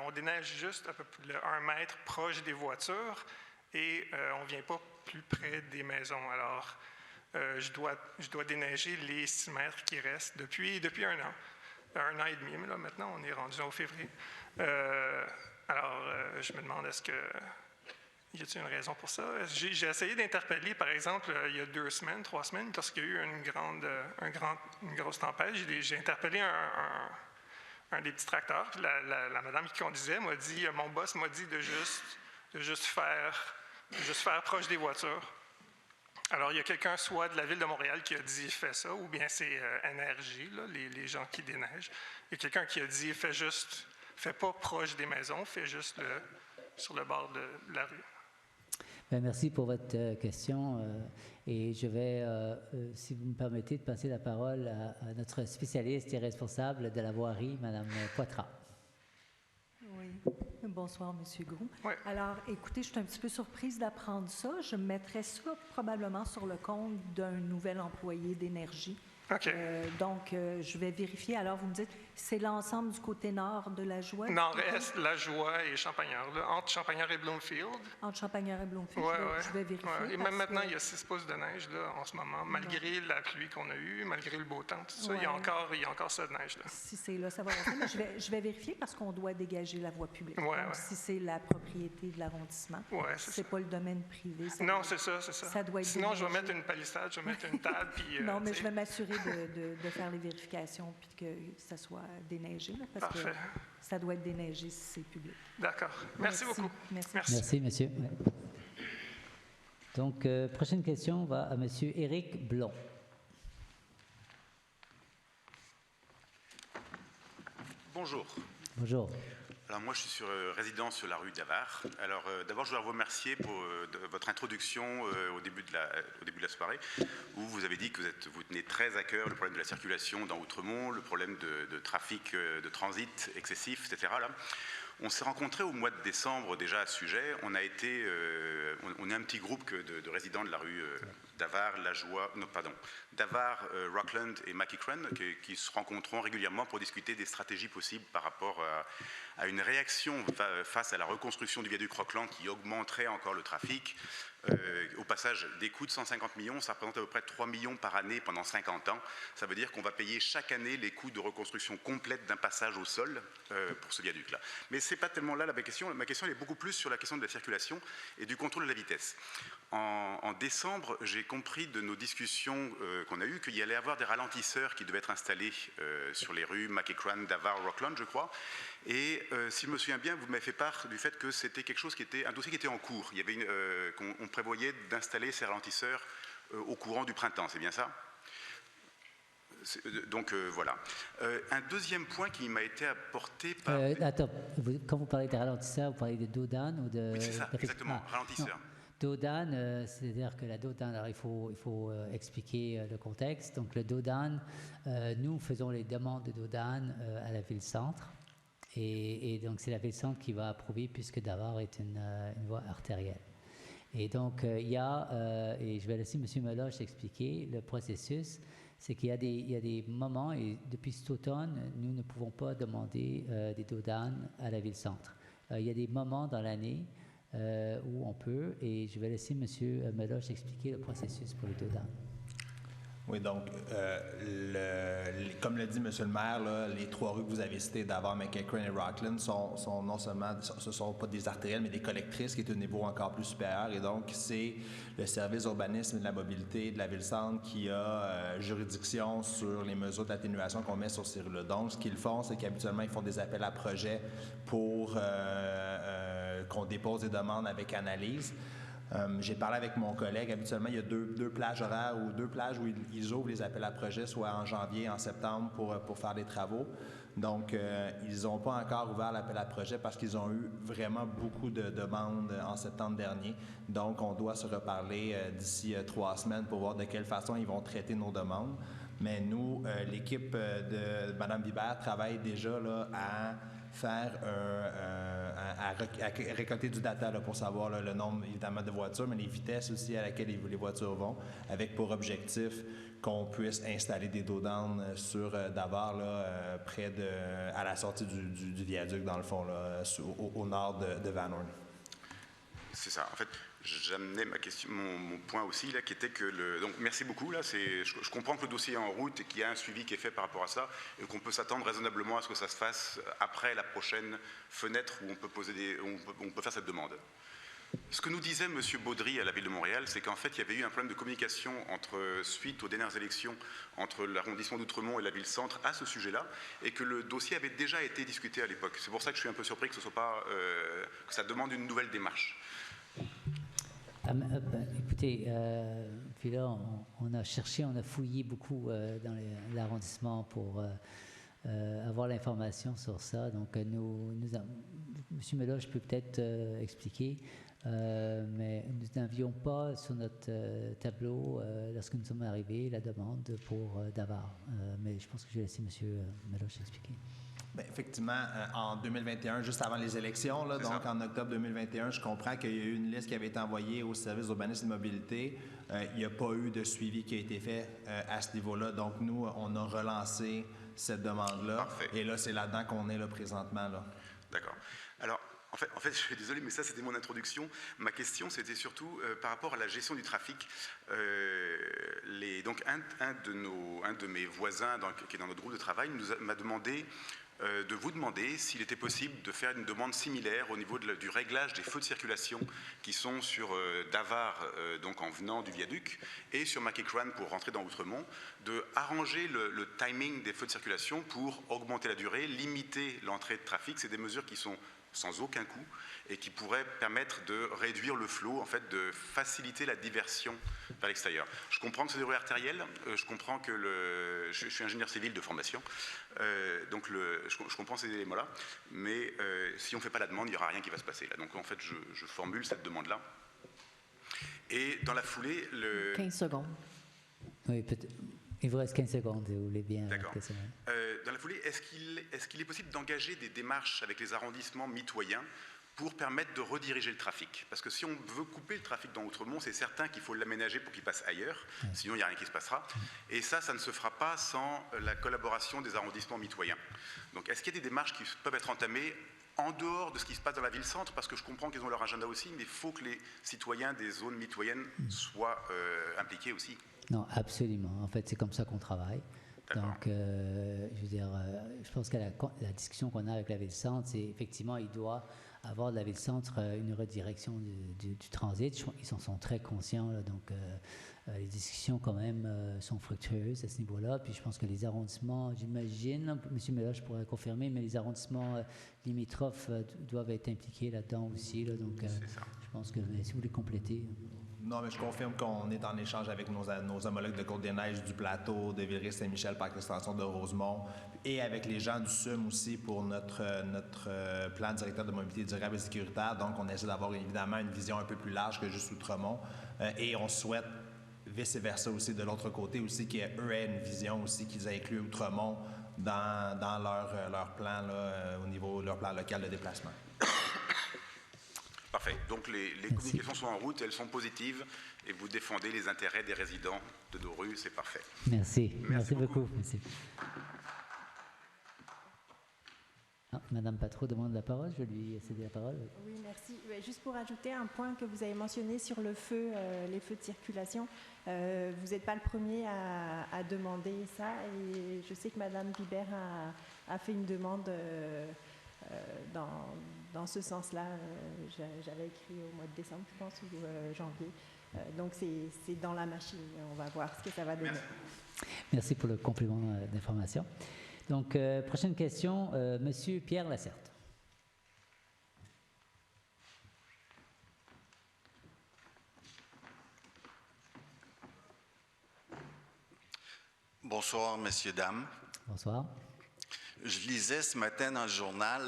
on déneige juste à peu près 1 mètre proche des voitures et on ne vient pas plus près des maisons. Alors, je dois déneiger les 6 mètres qui restent depuis 1 an. 1 an et demi, mais là, maintenant, on est rendu au février. Alors, je me demande, est-ce que y a-t-il une raison pour ça? J'ai essayé d'interpeller, par exemple, il y a 2 semaines, 3 semaines, lorsqu'il y a eu une grosse tempête, j'ai interpellé un des petits tracteurs. Puis la madame qui conduisait m'a dit, mon boss m'a dit de juste faire proche des voitures. Alors, il y a quelqu'un soit de la Ville de Montréal qui a dit « fais ça », ou bien c'est Énergie, là, les gens qui déneigent. Il y a quelqu'un qui a dit « fais pas proche des maisons, fais juste sur le bord de la rue ». Bien, merci pour votre question. Et je vais, si vous me permettez, de passer la parole à notre spécialiste et responsable de la voirie, Mme Poitras. Oui. Bonsoir, M. Groux. Oui. Alors, écoutez, je suis un petit peu surprise d'apprendre ça. Je mettrais ça probablement sur le compte d'un nouvel employé d'énergie. OK. Donc, je vais vérifier. Alors, vous me dites, c'est l'ensemble du côté nord de la Joie? Nord-est, la Joie et Champagnard, là, entre Champagnard et Bloomfield. Entre Champagnard et Bloomfield, Ouais, je vais vérifier. Ouais. Et même maintenant, il y a 6 pouces de neige là, en ce moment, malgré la pluie qu'on a eue, malgré le beau temps, tout ça, il y a encore ça de neige là. Si c'est là, ça va rester. Mais je vais vérifier parce qu'on doit dégager la voie publique. Ouais, donc, si c'est la propriété de l'arrondissement, c'est pas le domaine privé. Non, c'est ça. Ça doit être Sinon, déneigé. je vais mettre une palissade, je vais mettre une table. Puis, non, mais je vais m'assurer de faire les vérifications puis que ça soit déneigé, là, parce Parfait. que ça doit être déneigé si c'est public. D'accord. Merci beaucoup. Merci, monsieur. Ouais. Donc, prochaine question va à monsieur Éric Blond. Bonjour. Bonjour. Alors moi, je suis résident sur la rue d'Avard. Alors d'abord, je voudrais vous remercier pour votre introduction au début de la soirée, où vous avez dit que vous tenez très à cœur le problème de la circulation dans Outremont, le problème de trafic, de transit excessif, etc. Là. On s'est rencontrés au mois de décembre déjà à ce sujet. On est un petit groupe de résidents de la rue d'Avard, d'Avard, Rockland et Mackicran qui se rencontreront régulièrement pour discuter des stratégies possibles par rapport à une réaction face à la reconstruction du viaduc Rockland qui augmenterait encore le trafic. Au passage, des coûts de 150 millions, ça représente à peu près 3 millions par année pendant 50 ans. Ça veut dire qu'on va payer chaque année les coûts de reconstruction complète d'un passage au sol pour ce viaduc-là. Mais ce n'est pas tellement là ma question. Ma question elle est beaucoup plus sur la question de la circulation et du contrôle de la vitesse. En décembre, j'ai compris de nos discussions qu'on a eues qu'il y allait avoir des ralentisseurs qui devaient être installés sur les rues Mackicran, Davard, Rockland, je crois. Et si je me souviens bien, vous m'avez fait part du fait que c'était un dossier qui était en cours. Il y avait qu'on prévoyait d'installer ces ralentisseurs au courant du printemps, c'est bien ça? Donc voilà. Un deuxième point qui m'a été apporté par... Attends, quand vous parlez de ralentisseurs, vous parlez de Dodan ou de... Oui, c'est ça, exactement, ralentisseur. Dodan, c'est-à-dire que la Dodan, alors il faut expliquer le contexte. Donc le Dodan, nous faisons les demandes de Dodan à la ville-centre. Et donc, c'est la ville-centre qui va approuver puisque Davard est une voie artérielle. Et donc, il y a, et je vais laisser M. Meloche expliquer le processus, c'est qu'il y a des moments, et depuis cet automne, nous ne pouvons pas demander des dodanes à la ville-centre. Il y a des moments dans l'année où on peut, et je vais laisser M. Meloche expliquer le processus pour les dodanes. Oui, donc, comme l'a dit M. le maire, là, les 3 rues que vous avez citées, Davard, Mackicran et Rockland, sont non seulement, ce ne sont pas des artérielles, mais des collectrices qui est au niveau encore plus supérieur. Et donc, c'est le service d'urbanisme et de la mobilité de la Ville-Centre qui a juridiction sur les mesures d'atténuation qu'on met sur ces rues-là. Donc, ce qu'ils font, c'est qu'habituellement, ils font des appels à projets pour qu'on dépose des demandes avec analyse. J'ai parlé avec mon collègue. Habituellement, il y a deux plages horaires ou deux plages où ils ouvrent les appels à projets, soit en janvier, en septembre, pour faire des travaux. Donc, ils n'ont pas encore ouvert l'appel à projet parce qu'ils ont eu vraiment beaucoup de demandes en septembre dernier. Donc, on doit se reparler d'ici 3 semaines pour voir de quelle façon ils vont traiter nos demandes. Mais nous, l'équipe de Mme Vibert travaille déjà là, à faire à récolter du data là, pour savoir là, le nombre, évidemment, de voitures, mais les vitesses aussi à laquelle les voitures vont, avec pour objectif qu'on puisse installer des dos downs sur Davard, là, près à la sortie du viaduc, dans le fond, là, au nord de Van Horn. C'est ça. En fait, j'amenais ma question, mon point aussi, là, qui était que donc merci beaucoup. Là, je comprends que le dossier est en route et qu'il y a un suivi qui est fait par rapport à ça et qu'on peut s'attendre raisonnablement à ce que ça se fasse après la prochaine fenêtre où on peut on peut faire cette demande. Ce que nous disait M. Baudry à la Ville de Montréal, c'est qu'en fait, il y avait eu un problème de communication suite aux dernières élections entre l'arrondissement d'Outremont et la Ville-Centre à ce sujet-là, et que le dossier avait déjà été discuté à l'époque. C'est pour ça que je suis un peu surpris que ce soit pas que ça demande une nouvelle démarche. Écoutez, puis là, on a cherché, on a fouillé beaucoup dans l'arrondissement pour avoir l'information sur ça. Donc, M. Meloche peut peut-être expliquer, mais nous n'avions pas sur notre tableau, lorsque nous sommes arrivés, la demande pour Davard. Mais je pense que je vais laisser M. Meloche expliquer. Bien, effectivement, en 2021, juste avant les élections, là, donc en octobre 2021, je comprends qu'il y a eu une liste qui avait été envoyée au service d'urbanisme et de mobilité. Il n'y a pas eu de suivi qui a été fait à ce niveau-là. Donc, nous, on a relancé cette demande-là. Parfait. Et là, c'est là-dedans qu'on est là présentement. Là. D'accord. Alors, en fait, je suis désolé, mais ça, c'était mon introduction. Ma question, c'était surtout par rapport à la gestion du trafic. Donc, un de mes voisins qui est dans notre groupe de travail m'a demandé de vous demander s'il était possible de faire une demande similaire au niveau du réglage des feux de circulation qui sont sur Davard, donc en venant du viaduc, et sur McEachran pour rentrer dans Outremont, de arranger le timing des feux de circulation pour augmenter la durée, limiter l'entrée de trafic. C'est des mesures qui sont sans aucun coût et qui pourraient permettre de réduire le flot, en fait, de faciliter la diversion vers l'extérieur. Je comprends que c'est des rues artérielles, je comprends que je suis ingénieur civil de formation, donc je comprends ces éléments-là, mais si on ne fait pas la demande, il n'y aura rien qui va se passer là. Donc en fait, je formule cette demande-là. Et dans la foulée, 15 secondes. Oui, peut-être. Il vous reste 15 secondes, vous voulez bien. D'accord. Dans la foulée, est-ce qu'il est possible d'engager des démarches avec les arrondissements mitoyens pour permettre de rediriger le trafic? Parce que si on veut couper le trafic dans Outremont, c'est certain qu'il faut l'aménager pour qu'il passe ailleurs, sinon il n'y a rien qui se passera. Et ça ne se fera pas sans la collaboration des arrondissements mitoyens. Donc est-ce qu'il y a des démarches qui peuvent être entamées en dehors de ce qui se passe dans la ville-centre, parce que je comprends qu'ils ont leur agenda aussi, mais il faut que les citoyens des zones mitoyennes soient impliqués aussi. Non, absolument. En fait, c'est comme ça qu'on travaille. Donc, je veux dire, je pense que la discussion qu'on a avec la Ville-Centre, c'est effectivement, il doit avoir de la Ville-Centre une redirection du transit. Ils en sont très conscients, là, donc les discussions quand même sont fructueuses à ce niveau-là. Puis je pense que les arrondissements, j'imagine, M. Meloche pourrait confirmer, mais les arrondissements limitrophes doivent être impliqués là-dedans aussi. Là, donc, je pense que si vous voulez compléter... Non, mais je confirme qu'on est en échange avec nos homologues de Côte-des-Neiges, du Plateau, de Villeray-Saint-Michel, Parc d'extension de Rosemont, et avec les gens du SUM aussi pour notre plan directeur de mobilité durable et sécuritaire. Donc, on essaie d'avoir évidemment une vision un peu plus large que juste Outremont. Et on souhaite vice-versa aussi, de l'autre côté aussi, qu'eux aient une vision aussi, qu'ils aient inclus Outremont dans leur plan, là, au niveau de leur plan local de déplacement. Parfait. Donc les communications sont en route, elles sont positives et vous défendez les intérêts des résidents de nos rues, c'est parfait. Merci. Merci beaucoup. Merci. Madame Patro demande la parole, je vais lui céder la parole. Oui, merci. Juste pour ajouter un point que vous avez mentionné sur le feu, les feux de circulation, vous n'êtes pas le premier à demander ça et je sais que Madame Bibert a fait une demande dans ce sens-là. J'avais écrit au mois de décembre, je pense, ou janvier. Donc, c'est dans la machine. On va voir ce que ça va donner. Merci pour le complément d'information. Donc, prochaine question, Monsieur Pierre Lacerte. Bonsoir, messieurs, dames. Bonsoir. Je lisais ce matin dans le journal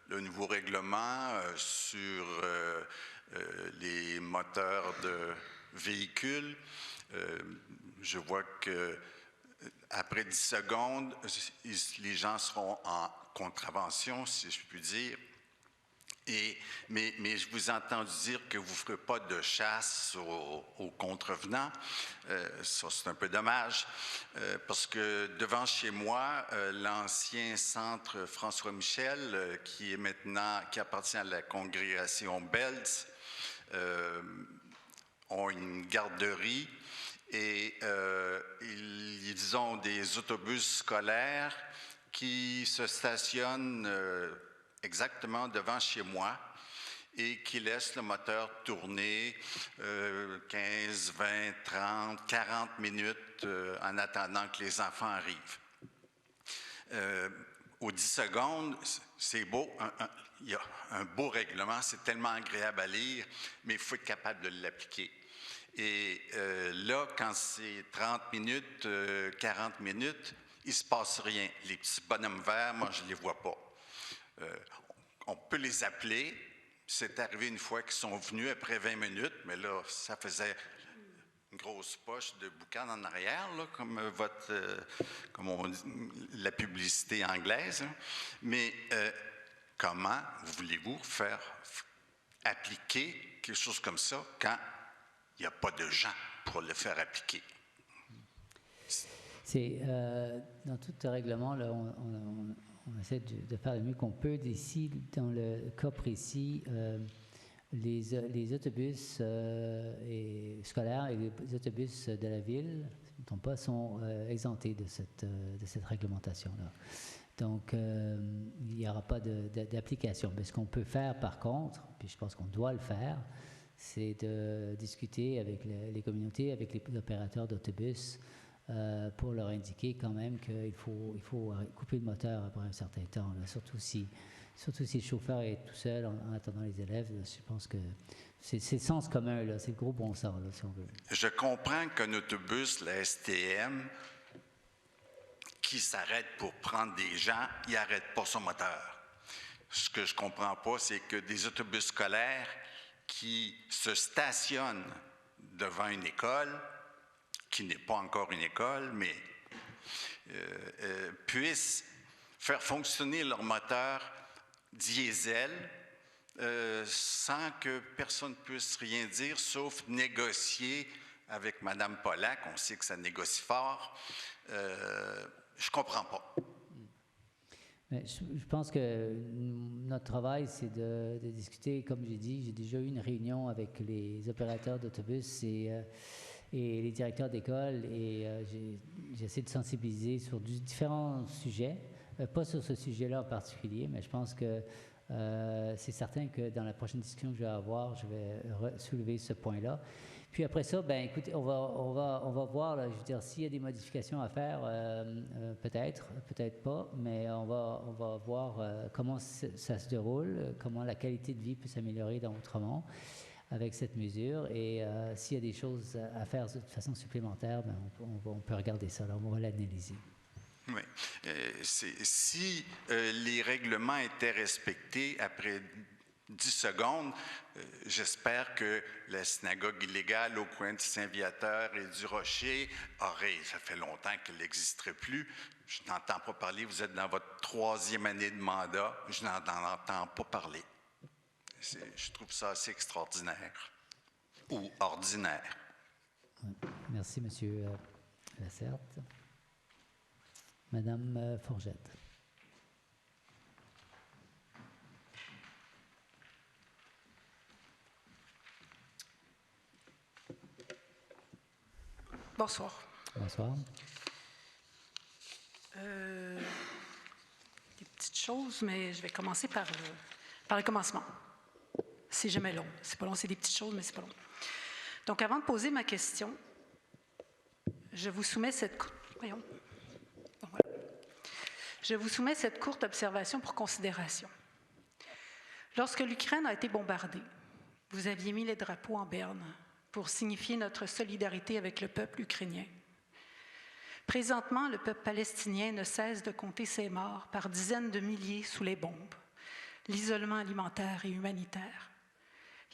le nouveau règlement sur les moteurs de véhicules. Je vois que après 10 secondes, les gens seront en contravention, si je puis dire. Mais je vous ai entendu dire que vous ne ferez pas de chasse aux contrevenants. Ça, c'est un peu dommage, parce que devant chez moi, l'ancien centre François Michel, qui appartient à la congrégation Belz, ont une garderie et ils ont des autobus scolaires qui se stationnent exactement devant chez moi et qui laissent le moteur tourner 15, 20, 30, 40 minutes en attendant que les enfants arrivent. Aux 10 secondes, c'est beau, il y a un beau règlement, c'est tellement agréable à lire, mais il faut être capable de l'appliquer. Et là, quand c'est 30 minutes, 40 minutes, il ne se passe rien. Les petits bonhommes verts, moi, je ne les vois pas. On peut les appeler. C'est arrivé une fois qu'ils sont venus après 20 minutes, mais là, ça faisait une grosse poche de boucan en arrière, là, comme on dit, la publicité anglaise. Mais comment voulez-vous faire appliquer quelque chose comme ça quand il n'y a pas de gens pour le faire appliquer? C'est dans tout le règlement, là, on essaie de faire le mieux qu'on peut. Ici, dans le cas précis, les autobus scolaires et les autobus de la ville sont exemptés de cette réglementation-là. Donc, il n'y aura pas d'application. Mais ce qu'on peut faire, par contre, puis je pense qu'on doit le faire, c'est de discuter avec les communautés, avec les opérateurs d'autobus, pour leur indiquer quand même qu'il faut couper le moteur après un certain temps, là, surtout si le chauffeur est tout seul en attendant les élèves. Là, je pense que c'est le sens commun, là, c'est le gros bon sens, là, si on veut. Je comprends qu'un autobus, la STM, qui s'arrête pour prendre des gens, il n'arrête pas son moteur. Ce que je ne comprends pas, c'est que des autobus scolaires qui se stationnent devant une école, qui n'est pas encore une école, mais puissent faire fonctionner leur moteur diesel sans que personne puisse rien dire, sauf négocier avec Mme Pollack. On sait que ça négocie fort. Je ne comprends pas. Mais je pense que notre travail, c'est de discuter, comme j'ai dit, j'ai déjà eu une réunion avec les opérateurs d'autobus et les directeurs d'école, et j'essaie de sensibiliser sur différents sujets, pas sur ce sujet-là en particulier, mais je pense que c'est certain que dans la prochaine discussion que je vais avoir, je vais soulever ce point-là. Puis après ça, ben écoutez, on va voir, là, je veux dire, s'il y a des modifications à faire, peut-être pas, mais on va voir comment ça se déroule, comment la qualité de vie peut s'améliorer dans Outremont avec cette mesure, et s'il y a des choses à faire de façon supplémentaire, ben on peut regarder ça, là, on va l'analyser. Oui. Si les règlements étaient respectés après 10 secondes, j'espère que la synagogue illégale au coin de Saint-Viateur et du Rocher ça fait longtemps qu'elle n'existerait plus. Je n'entends pas parler, vous êtes dans votre 3e année de mandat, je n'en entends pas parler. Je trouve ça assez extraordinaire ou ordinaire. Merci, M. Lacerte. Madame Forgette. Bonsoir. Bonsoir. Des petites choses, mais je vais commencer par le commencement. C'est jamais long. C'est pas long, c'est des petites choses, mais c'est pas long. Donc, avant de poser ma question, je vous soumets cette courte observation pour considération. Lorsque l'Ukraine a été bombardée, vous aviez mis les drapeaux en berne pour signifier notre solidarité avec le peuple ukrainien. Présentement, le peuple palestinien ne cesse de compter ses morts par dizaines de milliers sous les bombes, l'isolement alimentaire et humanitaire.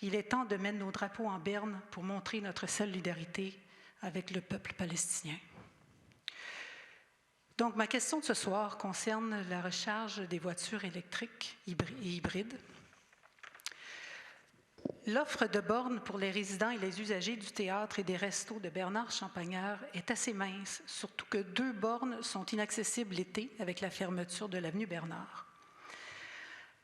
Il est temps de mettre nos drapeaux en berne pour montrer notre solidarité avec le peuple palestinien. Donc, ma question de ce soir concerne la recharge des voitures électriques et hybrides. L'offre de bornes pour les résidents et les usagers du théâtre et des restos de Bernard Champagnard est assez mince, surtout que 2 bornes sont inaccessibles l'été avec la fermeture de l'avenue Bernard.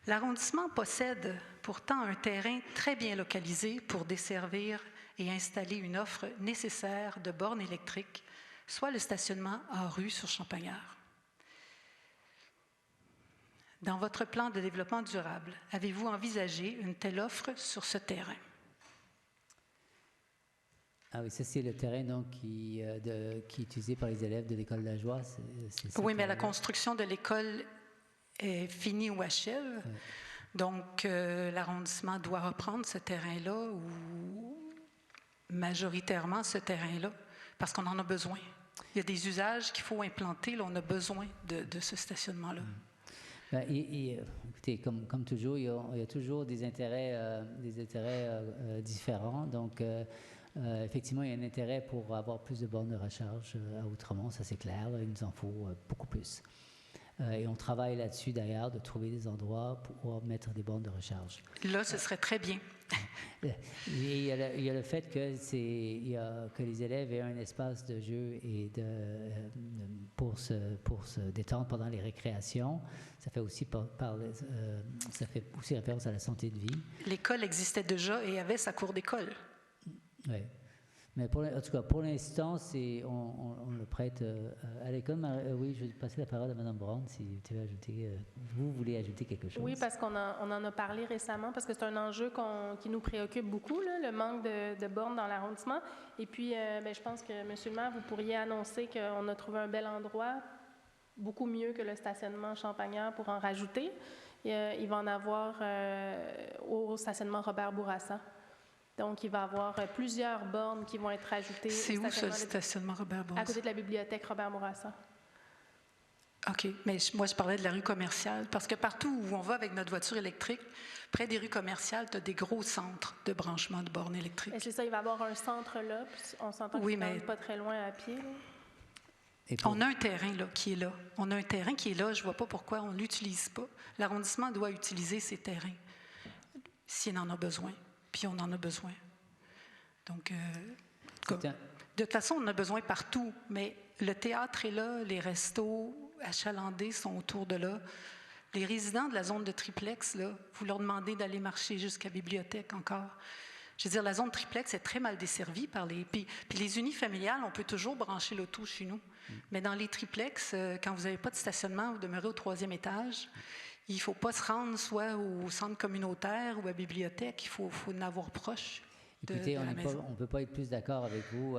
L'arrondissement possède pourtant un terrain très bien localisé pour desservir et installer une offre nécessaire de bornes électriques, soit le stationnement en rue sur Champagnard. Dans votre plan de développement durable, avez-vous envisagé une telle offre sur ce terrain? Ah oui, ça c'est le terrain donc, qui est utilisé par les élèves de l'école de la Joie. Oui, mais la construction de l'école est finie ou achève. Oui. Donc, l'arrondissement doit reprendre ce terrain-là ou majoritairement ce terrain-là parce qu'on en a besoin. Il y a des usages qu'il faut implanter. Là, on a besoin de ce stationnement-là. Ben, écoutez, comme toujours, il y a toujours des intérêts différents. Donc, effectivement, il y a un intérêt pour avoir plus de bornes de recharge à Outremont, ça c'est clair. Là, il nous en faut beaucoup plus. Et on travaille là-dessus d'ailleurs, de trouver des endroits pour mettre des bornes de recharge. Là, ce serait très bien. Il y a le fait que les élèves aient un espace de jeu et pour se détendre pendant les récréations. Ça fait aussi référence à la santé de vie. L'école existait déjà et avait sa cour d'école. Oui. Mais en tout cas, pour l'instant, on le prête à l'école. Oui, je vais passer la parole à Mme Brown si tu veux ajouter. Vous voulez ajouter quelque chose? Oui, parce qu'on en a parlé récemment, parce que c'est un enjeu qui nous préoccupe beaucoup, là, le manque de bornes dans l'arrondissement. Et puis, je pense que, M. le maire, vous pourriez annoncer qu'on a trouvé un bel endroit, beaucoup mieux que le stationnement Champagnard pour en rajouter. Il va en avoir au stationnement Robert Bourassa. Donc, il va y avoir plusieurs bornes qui vont être ajoutées. C'est où ça, le stationnement Robert Bourassa? À côté de la bibliothèque Robert Bourassa. OK. Mais moi, je parlais de la rue commerciale. Parce que partout où on va avec notre voiture électrique, près des rues commerciales, tu as des gros centres de branchement de bornes électriques. Et c'est ça, il va y avoir un centre là. Puis on s'entend que c'est pas très loin à pied. On a un terrain là, qui est là. On a un terrain qui est là. Je ne vois pas pourquoi on ne l'utilise pas. L'arrondissement doit utiliser ces terrains s'il en a besoin. Puis on en a besoin. Donc, de toute façon, on en a besoin partout, mais le théâtre est là, les restos achalandés sont autour de là. Les résidents de la zone de triplex, là, vous leur demandez d'aller marcher jusqu'à la bibliothèque encore. Je veux dire, la zone triplex est très mal desservie par les... Puis les unifamiliales, on peut toujours brancher l'auto chez nous. Mais dans les triplex, quand vous n'avez pas de stationnement, vous demeurez au 3e étage. Il ne faut pas se rendre soit au centre communautaire ou à la bibliothèque. Il faut en avoir proche de la maison. On ne peut pas être plus d'accord avec vous.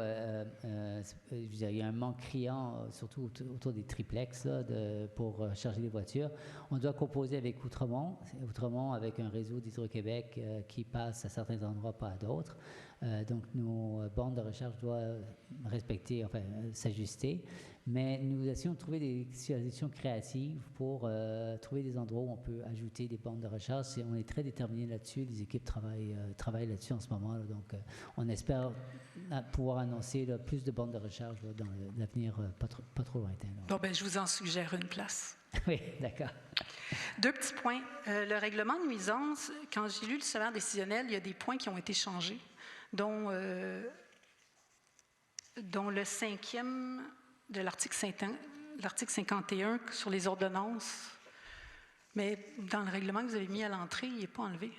Il y a un manque criant, surtout autour des triplex, là, pour charger les voitures. On doit composer avec Outremont avec un réseau d'Hydro-Québec qui passe à certains endroits, pas à d'autres. Donc, nos bornes de recharge doivent s'ajuster. Mais nous essayons de trouver des solutions créatives pour trouver des endroits où on peut ajouter des bornes de recharge. On est très déterminés là-dessus. Les équipes travaillent là-dessus en ce moment. Là. Donc, on espère pouvoir annoncer plus de bornes de recharge dans l'avenir pas trop lointain. Bon, je vous en suggère une place. Oui, d'accord. 2 petits points. Le règlement de nuisance, quand j'ai lu le sommaire décisionnel, il y a des points qui ont été changés, dont le 5e de l'article 51 sur les ordonnances. Mais dans le règlement que vous avez mis à l'entrée, il n'est pas enlevé.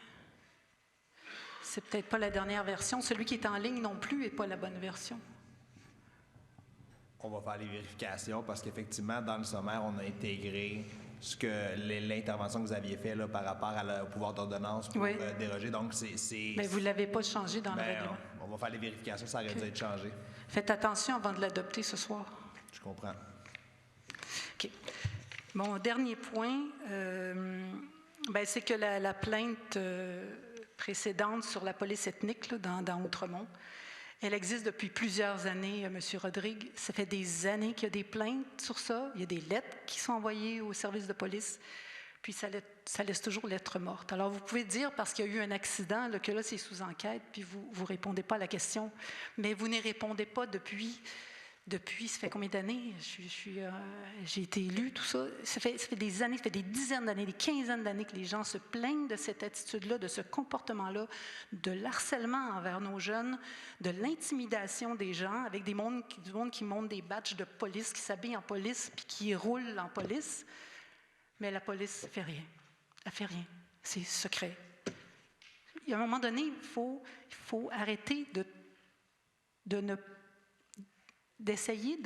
C'est peut-être pas la dernière version. Celui qui est en ligne non plus n'est pas la bonne version. On va faire les vérifications parce qu'effectivement, dans le sommaire, on a intégré l'intervention que vous aviez faite là, par rapport au pouvoir d'ordonnance pour déroger. Donc, Mais vous ne l'avez pas changé dans le règlement. On va faire les vérifications, ça aurait dû être changé. Faites attention avant de l'adopter ce soir. Je comprends. OK. Mon dernier point, c'est que la plainte précédente sur la police ethnique là, dans Outremont, Elle existe depuis plusieurs années, M. Rodrigue. Ça fait des années qu'il y a des plaintes sur ça. Il y a des lettres qui sont envoyées au service de police. Puis ça laisse toujours lettre morte. Alors, vous pouvez dire, parce qu'il y a eu un accident, là, que là, c'est sous enquête, puis vous ne répondez pas à la question. Mais vous n'y répondez pas depuis, ça fait combien d'années? J'ai été élue, tout ça. Ça fait des années, ça fait des dizaines d'années, des quinzaines d'années que les gens se plaignent de cette attitude-là, de ce comportement-là, de l'harcèlement envers nos jeunes, de l'intimidation des gens, avec du monde qui monte des badges de police, qui s'habillent en police, puis qui roulent en police. Mais la police ne fait rien. Elle ne fait rien. C'est secret. Il y a un moment donné, il faut arrêter d'essayer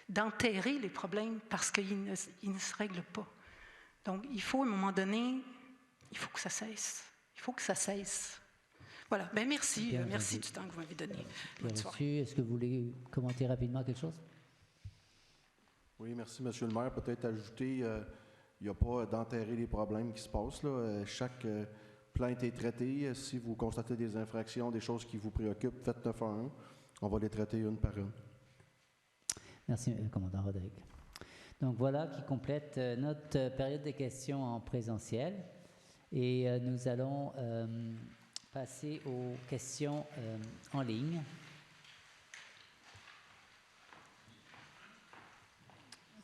d'enterrer les problèmes parce qu'ils ne se règlent pas. Donc, il faut, à un moment donné, il faut que ça cesse. Il faut que ça cesse. Voilà. Ben merci. Bien, merci du temps que vous m'avez donné. Bien reçu. Est-ce que vous voulez commenter rapidement quelque chose? Oui, merci, Monsieur le maire. Peut-être ajouter, il n'y a pas d'enterrer les problèmes qui se passent, là. Chaque plainte est traitée. Si vous constatez des infractions, des choses qui vous préoccupent, faites 911. On va les traiter une par une. Merci, commandant Rodrigue. Donc voilà qui complète notre période de questions en présentiel. Et nous allons passer aux questions en ligne.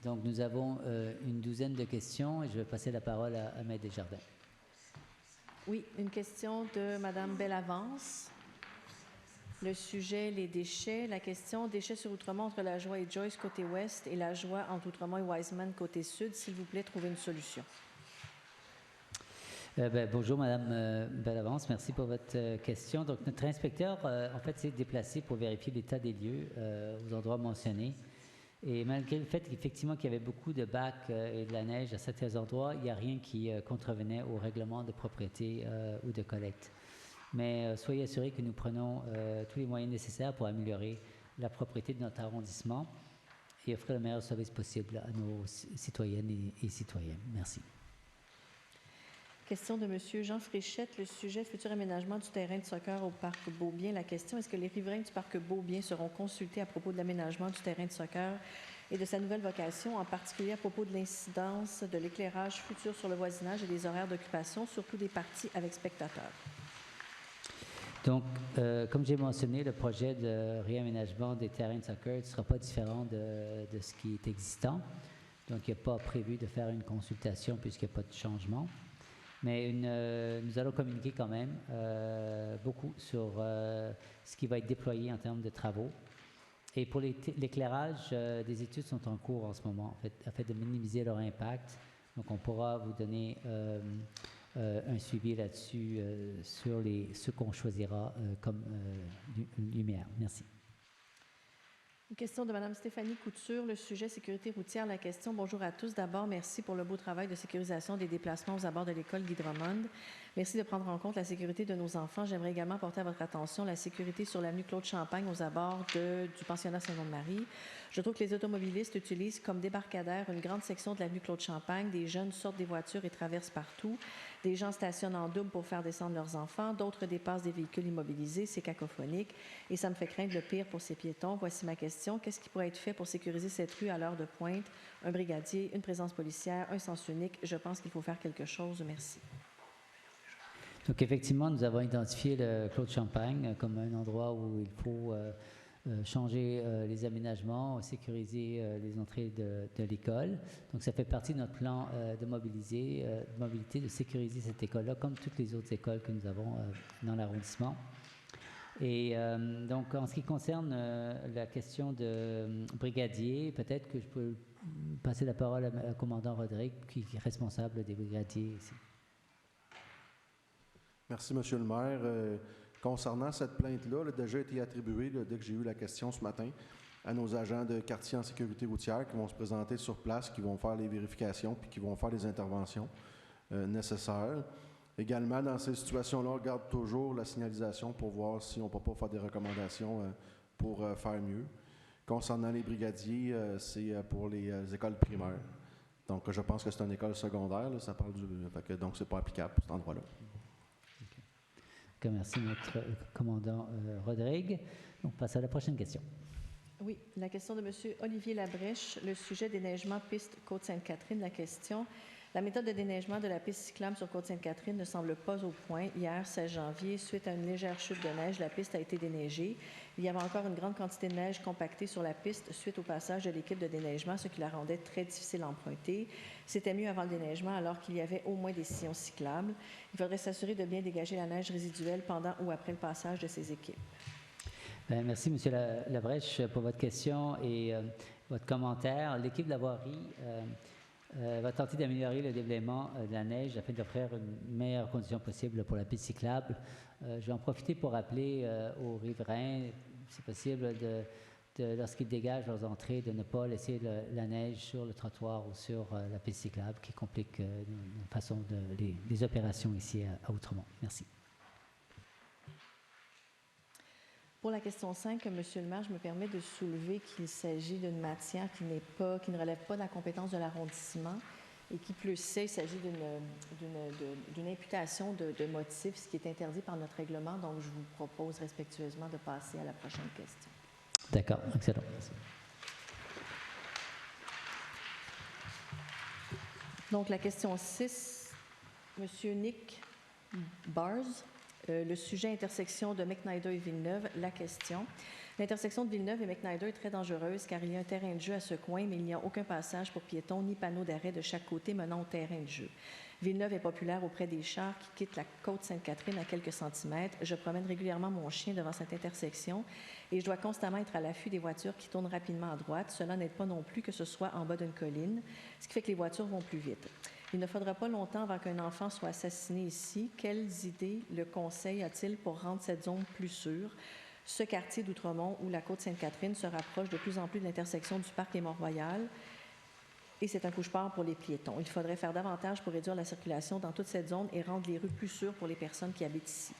Donc, nous avons une douzaine de questions et je vais passer la parole à Maître Desjardins. Oui, une question de Mme Bellavance. Le sujet, les déchets. La question, déchets sur Outremont entre La Joie et Joyce côté ouest et La Joie entre Outremont et Wiseman côté sud. S'il vous plaît, trouvez une solution. Bonjour, Mme Bellavance. Merci pour votre question. Donc, notre inspecteur, en fait, s'est déplacé pour vérifier l'état des lieux aux endroits mentionnés. Et malgré le fait qu'effectivement qu'il y avait beaucoup de bacs et de la neige à certains endroits, il n'y a rien qui contrevenait au règlement de propriété ou de collecte. Mais soyez assurés que nous prenons tous les moyens nécessaires pour améliorer la propriété de notre arrondissement et offrir le meilleur service possible à nos citoyennes et citoyens. Merci. Question de M. Jean Fréchette. Le sujet, futur aménagement du terrain de soccer au parc Beaubien. La question, est-ce que les riverains du parc Beaubien seront consultés à propos de l'aménagement du terrain de soccer et de sa nouvelle vocation, en particulier à propos de l'incidence de l'éclairage futur sur le voisinage et des horaires d'occupation, surtout des parties avec spectateurs? Donc, comme j'ai mentionné, le projet de réaménagement des terrains de soccer ne sera pas différent de ce qui est existant. Donc, il n'y a pas prévu de faire une consultation puisqu'il n'y a pas de changement. Mais nous allons communiquer quand même beaucoup sur ce qui va être déployé en termes de travaux. Et pour l'éclairage, des études sont en cours en ce moment, afin de minimiser leur impact. Donc, on pourra vous donner un suivi là-dessus sur ce qu'on choisira comme lumière. Merci. Une question de Mme Stéphanie Couture, le sujet sécurité routière. La question, bonjour à tous. D'abord, merci pour le beau travail de sécurisation des déplacements aux abords de l'école Guy Drummond. Merci de prendre en compte la sécurité de nos enfants. J'aimerais également porter à votre attention la sécurité sur l'avenue Claude-Champagne aux abords du pensionnat Saint-Jean-de-Marie. Je trouve que les automobilistes utilisent comme débarcadère une grande section de l'avenue Claude-Champagne. Des jeunes sortent des voitures et traversent partout. Des gens stationnent en double pour faire descendre leurs enfants. D'autres dépassent des véhicules immobilisés. C'est cacophonique et ça me fait craindre le pire pour ces piétons. Voici ma question. Qu'est-ce qui pourrait être fait pour sécuriser cette rue à l'heure de pointe? Un brigadier, une présence policière, un sens unique. Je pense qu'il faut faire quelque chose. Merci. Donc, effectivement, nous avons identifié le Claude-Champagne comme un endroit où il faut changer les aménagements, sécuriser les entrées de l'école. Donc, ça fait partie de notre plan de mobilité, de sécuriser cette école-là, comme toutes les autres écoles que nous avons dans l'arrondissement. Et donc, en ce qui concerne la question de brigadier, peut-être que je peux passer la parole au commandant Rodrigue, qui est responsable des brigadiers ici. Merci, Monsieur le maire. Concernant cette plainte-là, elle a déjà été attribuée, dès que j'ai eu la question ce matin, à nos agents de quartier en sécurité routière qui vont se présenter sur place, qui vont faire les vérifications puis qui vont faire les interventions nécessaires. Également, dans ces situations-là, on regarde toujours la signalisation pour voir si on ne peut pas faire des recommandations pour faire mieux. Concernant les brigadiers, c'est pour les écoles primaires. Donc, je pense que c'est une école secondaire, là, ça parle donc c'est pas applicable pour cet endroit-là. Merci, notre commandant Rodrigue. On passe à la prochaine question. Oui, la question de M. Olivier Labrèche, le sujet déneigement piste Côte-Sainte-Catherine. La question: la méthode de déneigement de la piste cyclable sur Côte-Sainte-Catherine ne semble pas au point. Hier, 16 janvier, suite à une légère chute de neige, la piste a été déneigée. Il y avait encore une grande quantité de neige compactée sur la piste suite au passage de l'équipe de déneigement, ce qui la rendait très difficile à emprunter. C'était mieux avant le déneigement, alors qu'il y avait au moins des sillons cyclables. Il faudrait s'assurer de bien dégager la neige résiduelle pendant ou après le passage de ces équipes. Bien, merci, M. Labrèche, pour votre question et votre commentaire. L'équipe de la voirie va tenter d'améliorer le déblaiement de la neige afin d'offrir une meilleure condition possible pour la piste cyclable. Je vais en profiter pour rappeler aux riverains, c'est possible, lorsqu'ils dégagent leurs entrées, de ne pas laisser la neige sur le trottoir ou sur la piste cyclable, qui complique la façon les opérations ici à Outremont. Merci. Pour la question 5, M. le maire, je me permets de soulever qu'il s'agit d'une matière qui ne relève pas de la compétence de l'arrondissement et qui plus c'est, il s'agit d'une imputation de motifs, ce qui est interdit par notre règlement. Donc, je vous propose respectueusement de passer à la prochaine question. D'accord, excellent. Merci. Donc, la question 6, M. Nick Bars. Le sujet intersection de McNider et Villeneuve, la question. L'intersection de Villeneuve et McNider est très dangereuse car il y a un terrain de jeu à ce coin, mais il n'y a aucun passage pour piétons ni panneau d'arrêt de chaque côté menant au terrain de jeu. Villeneuve est populaire auprès des chars qui quittent la côte Sainte-Catherine à quelques centimètres. Je promène régulièrement mon chien devant cette intersection et je dois constamment être à l'affût des voitures qui tournent rapidement à droite. Cela n'aide pas non plus que ce soit en bas d'une colline, ce qui fait que les voitures vont plus vite. Il ne faudra pas longtemps avant qu'un enfant soit assassiné ici. Quelles idées le conseil a-t-il pour rendre cette zone plus sûre? Ce quartier d'Outremont où la côte Sainte-Catherine se rapproche de plus en plus de l'intersection du parc et Mont-Royal et c'est un cauchemar pour les piétons. Il faudrait faire davantage pour réduire la circulation dans toute cette zone et rendre les rues plus sûres pour les personnes qui habitent ici.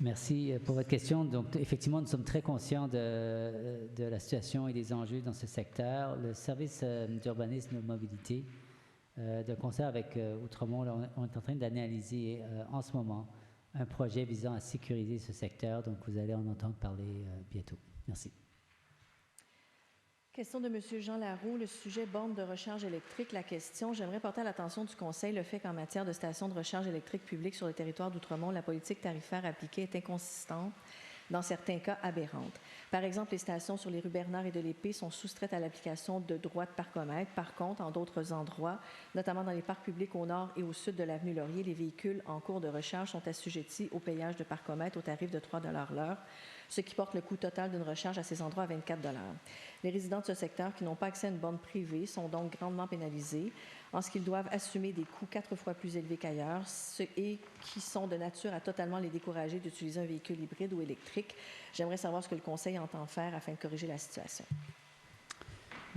Merci pour votre question. Donc, effectivement, nous sommes très conscients de la situation et des enjeux dans ce secteur. Le service d'urbanisme et de mobilité de concert avec Outremont, on est en train d'analyser en ce moment un projet visant à sécuriser ce secteur. Donc, vous allez en entendre parler bientôt. Merci. Question de M. Jean Laroux, le sujet borne de recharge électrique. La question: j'aimerais porter à l'attention du Conseil le fait qu'en matière de stations de recharge électrique publiques sur le territoire d'Outremont, la politique tarifaire appliquée est inconsistante, dans certains cas aberrante. Par exemple, les stations sur les rues Bernard et de l'Épée sont soustraites à l'application de droits de parcomètre. Par contre, en d'autres endroits, notamment dans les parcs publics au nord et au sud de l'avenue Laurier, les véhicules en cours de recharge sont assujettis au payage de parcomètre au tarif de 3 $ l'heure, ce qui porte le coût total d'une recharge à ces endroits à 24 $. Les résidents de ce secteur qui n'ont pas accès à une borne privée sont donc grandement pénalisés en ce qu'ils doivent assumer des coûts 4 fois plus élevés qu'ailleurs et qui sont de nature à totalement les décourager d'utiliser un véhicule hybride ou électrique. J'aimerais savoir ce que le Conseil entend faire afin de corriger la situation.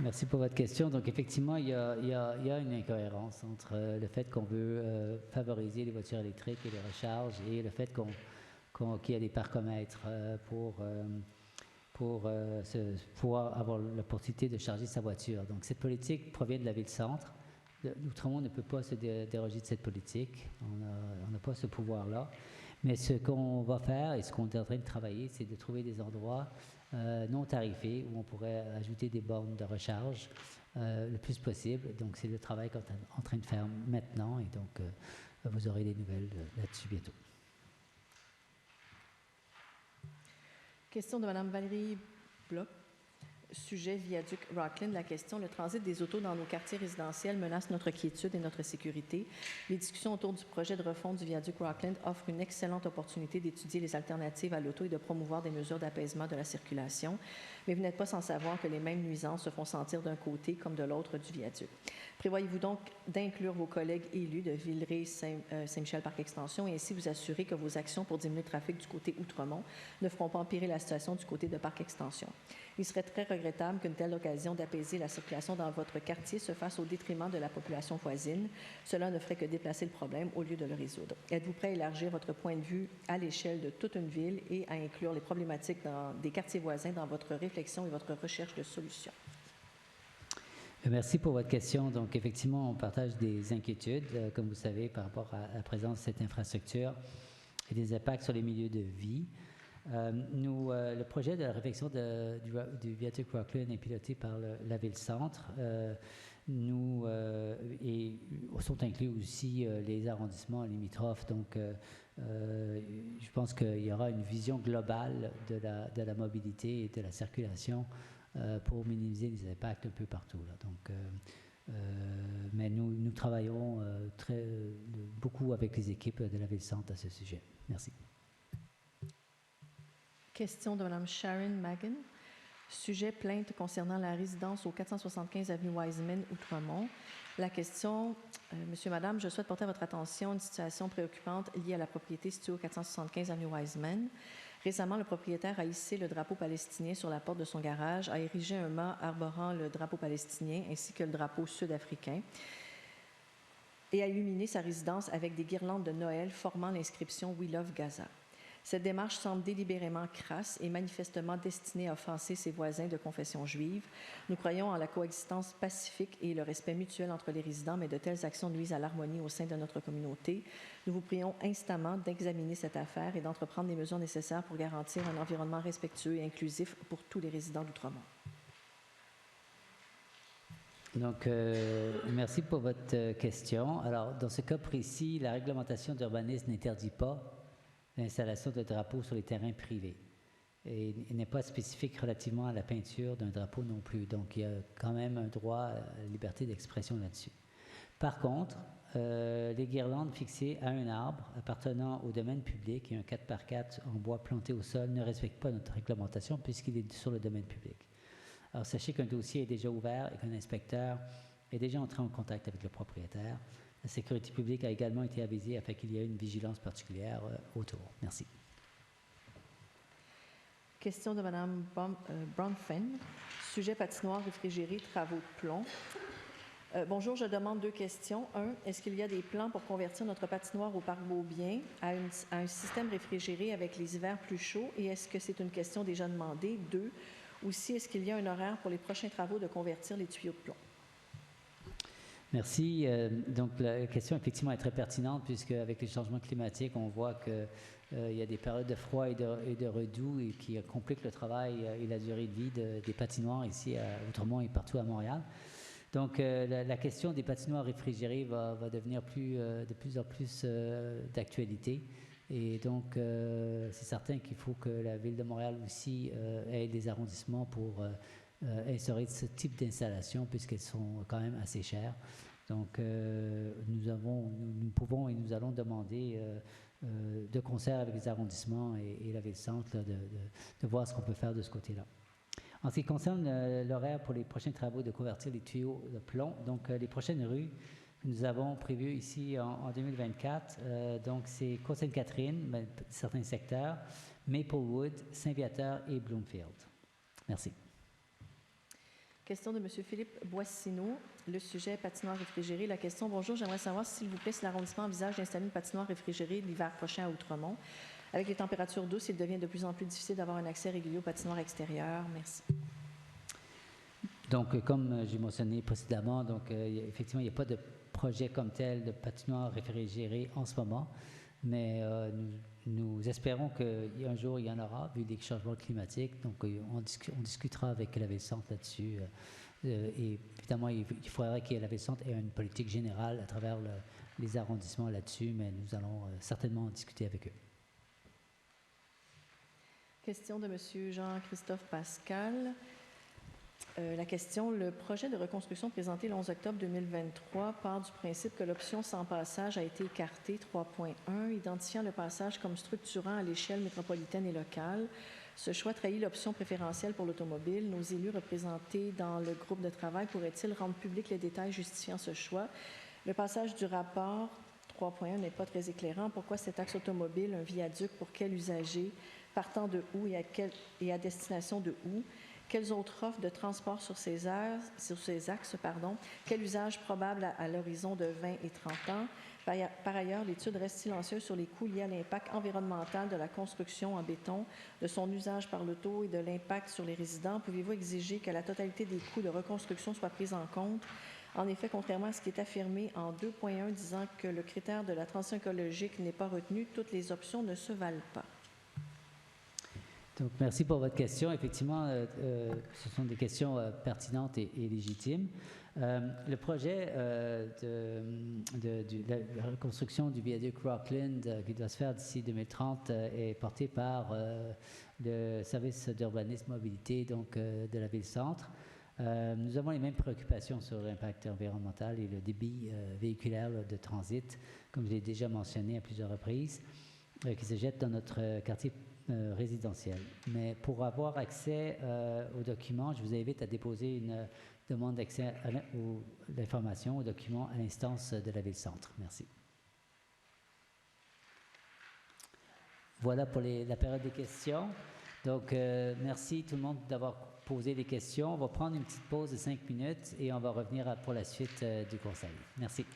Merci pour votre question. Donc, effectivement, il y a une incohérence entre le fait qu'on veut favoriser les voitures électriques et les recharges et le fait qu'il y a des parcomètres pour pouvoir avoir l'opportunité de charger sa voiture. Donc, cette politique provient de la ville-centre. Outremont ne peut pas se déroger de cette politique. On n'a pas ce pouvoir-là. Mais ce qu'on va faire et ce qu'on est en train de travailler, c'est de trouver des endroits non tarifés où on pourrait ajouter des bornes de recharge le plus possible. Donc, c'est le travail qu'on est en train de faire maintenant. Et donc, vous aurez des nouvelles là-dessus bientôt. Question de Mme Valérie Bloch. Sujet viaduc Rockland. La question: le transit des autos dans nos quartiers résidentiels menace notre quiétude et notre sécurité. Les discussions autour du projet de refonte du viaduc Rockland offrent une excellente opportunité d'étudier les alternatives à l'auto et de promouvoir des mesures d'apaisement de la circulation. Mais vous n'êtes pas sans savoir que les mêmes nuisances se font sentir d'un côté comme de l'autre du viaduc. Prévoyez-vous donc d'inclure vos collègues élus de Villeray, Saint-Michel Parc Extension et ainsi vous assurer que vos actions pour diminuer le trafic du côté Outremont ne feront pas empirer la situation du côté de Parc Extension? Il serait très regrettable qu'une telle occasion d'apaiser la circulation dans votre quartier se fasse au détriment de la population voisine. Cela ne ferait que déplacer le problème au lieu de le résoudre. Êtes-vous prêt à élargir votre point de vue à l'échelle de toute une ville et à inclure les problématiques des quartiers voisins dans votre réflexion et votre recherche de solutions? Merci pour votre question. Donc, effectivement, on partage des inquiétudes, comme vous savez, par rapport à la présence de cette infrastructure. et des impacts sur les milieux de vie. Le projet de la réflexion du viaduc Rockland est piloté par la Ville-Centre. Et sont inclus aussi les arrondissements limitrophes. Donc, je pense qu'il y aura une vision globale de la mobilité et de la circulation pour minimiser les impacts un peu partout. Là. Donc, mais nous travaillons beaucoup avec les équipes de la Ville-Centre à ce sujet. Merci. Question de Mme Sharon Magan. Sujet plainte concernant la résidence au 475 avenue Wiseman, Outremont. La question, Monsieur, Madame, je souhaite porter à votre attention une situation préoccupante liée à la propriété située au 475 avenue Wiseman. Récemment, le propriétaire a hissé le drapeau palestinien sur la porte de son garage, a érigé un mât arborant le drapeau palestinien ainsi que le drapeau sud-africain et a illuminé sa résidence avec des guirlandes de Noël formant l'inscription « We Love Gaza ». Cette démarche semble délibérément crasse et manifestement destinée à offenser ses voisins de confession juive. Nous croyons en la coexistence pacifique et le respect mutuel entre les résidents, mais de telles actions nuisent à l'harmonie au sein de notre communauté. Nous vous prions instamment d'examiner cette affaire et d'entreprendre les mesures nécessaires pour garantir un environnement respectueux et inclusif pour tous les résidents d'Outremont. Donc, merci pour votre question. Alors, dans ce cas précis, la réglementation d'urbanisme n'interdit pas l'installation de drapeaux sur les terrains privés. Et il n'est pas spécifique relativement à la peinture d'un drapeau non plus. Donc, il y a quand même un droit à la liberté d'expression là-dessus. Par contre, les guirlandes fixées à un arbre appartenant au domaine public et un 4x4 en bois planté au sol ne respectent pas notre réglementation puisqu'il est sur le domaine public. Alors, sachez qu'un dossier est déjà ouvert et qu'un inspecteur est déjà entré en contact avec le propriétaire. La sécurité publique a également été avisée afin qu'il y ait une vigilance particulière autour. Merci. Question de Mme Bronfen. Sujet patinoire réfrigérée, travaux de plomb. Bonjour, je demande 2 questions. 1, est-ce qu'il y a des plans pour convertir notre patinoire au parc Beaubien à un système réfrigéré avec les hivers plus chauds? Et est-ce que c'est une question déjà demandée? 2, aussi, est-ce qu'il y a un horaire pour les prochains travaux de convertir les tuyaux de plomb? Merci. Donc, la question, effectivement, est très pertinente puisque avec les changements climatiques, on voit qu'il y a des périodes de froid et de redoux et qui compliquent le travail et la durée de vie des patinoires ici à Outremont et partout à Montréal. Donc, la question des patinoires réfrigérées va devenir de plus en plus d'actualité. Et donc, c'est certain qu'il faut que la Ville de Montréal aussi ait des arrondissements pour instaurer ce type d'installation puisqu'elles sont quand même assez chères. Donc, nous pouvons et nous allons demander de concert avec les arrondissements et la Ville-Centre de voir ce qu'on peut faire de ce côté-là. En ce qui concerne l'horaire pour les prochains travaux de convertir les tuyaux de plomb, donc les prochaines rues que nous avons prévues ici en 2024, donc c'est Côte-Sainte-Catherine, certains secteurs, Maplewood, Saint-Viateur et Bloomfield. Merci. Question de M. Philippe Boissineau. Le sujet patinoire réfrigérée. La question, bonjour, j'aimerais savoir s'il vous plaît si l'arrondissement envisage d'installer une patinoire réfrigérée l'hiver prochain à Outremont. Avec les températures douces, il devient de plus en plus difficile d'avoir un accès régulier aux patinoires extérieures. Merci. Donc, comme j'ai mentionné précédemment, donc, effectivement, il n'y a pas de projet comme tel de patinoire réfrigérée en ce moment, mais nous espérons qu'un jour, il y en aura, vu les changements climatiques. Donc, on discutera avec la Ville-Centre là-dessus. Et évidemment, il faudrait que la Ville-Centre ait une politique générale à travers les arrondissements là-dessus, mais nous allons certainement en discuter avec eux. Question de M. Jean-Christophe Pascal. La question, le projet de reconstruction présenté le 11 octobre 2023 part du principe que l'option sans passage a été écartée, 3.1, identifiant le passage comme structurant à l'échelle métropolitaine et locale. Ce choix trahit l'option préférentielle pour l'automobile. Nos élus représentés dans le groupe de travail pourraient-ils rendre publics les détails justifiant ce choix? Le passage du rapport 3.1 n'est pas très éclairant. Pourquoi cet axe automobile, un viaduc, pour quel usager, partant de où et à destination de où? Quelles autres offres de transport sur ces axes? Quel usage probable à l'horizon de 20 et 30 ans? Par ailleurs, l'étude reste silencieuse sur les coûts liés à l'impact environnemental de la construction en béton, de son usage par l'auto et de l'impact sur les résidents. Pouvez-vous exiger que la totalité des coûts de reconstruction soit prise en compte? En effet, contrairement à ce qui est affirmé en 2.1 disant que le critère de la transition écologique n'est pas retenu, toutes les options ne se valent pas. Donc, merci pour votre question. Effectivement, ce sont des questions pertinentes et légitimes. Le projet de la reconstruction du viaduc Rockland qui doit se faire d'ici 2030 est porté par le service d'urbanisme mobilité donc, de la ville-centre. Nous avons les mêmes préoccupations sur l'impact environnemental et le débit véhiculaire de transit, comme je l'ai déjà mentionné à plusieurs reprises, qui se jette dans notre quartier résidentiel. Mais pour avoir accès aux documents, je vous invite à déposer une demande d'accès à l'information, aux documents à l'instance de la ville-centre. Merci. Voilà pour la période des questions. Donc, merci tout le monde d'avoir posé des questions. On va prendre une petite pause de 5 minutes et on va revenir pour la suite du conseil. Merci.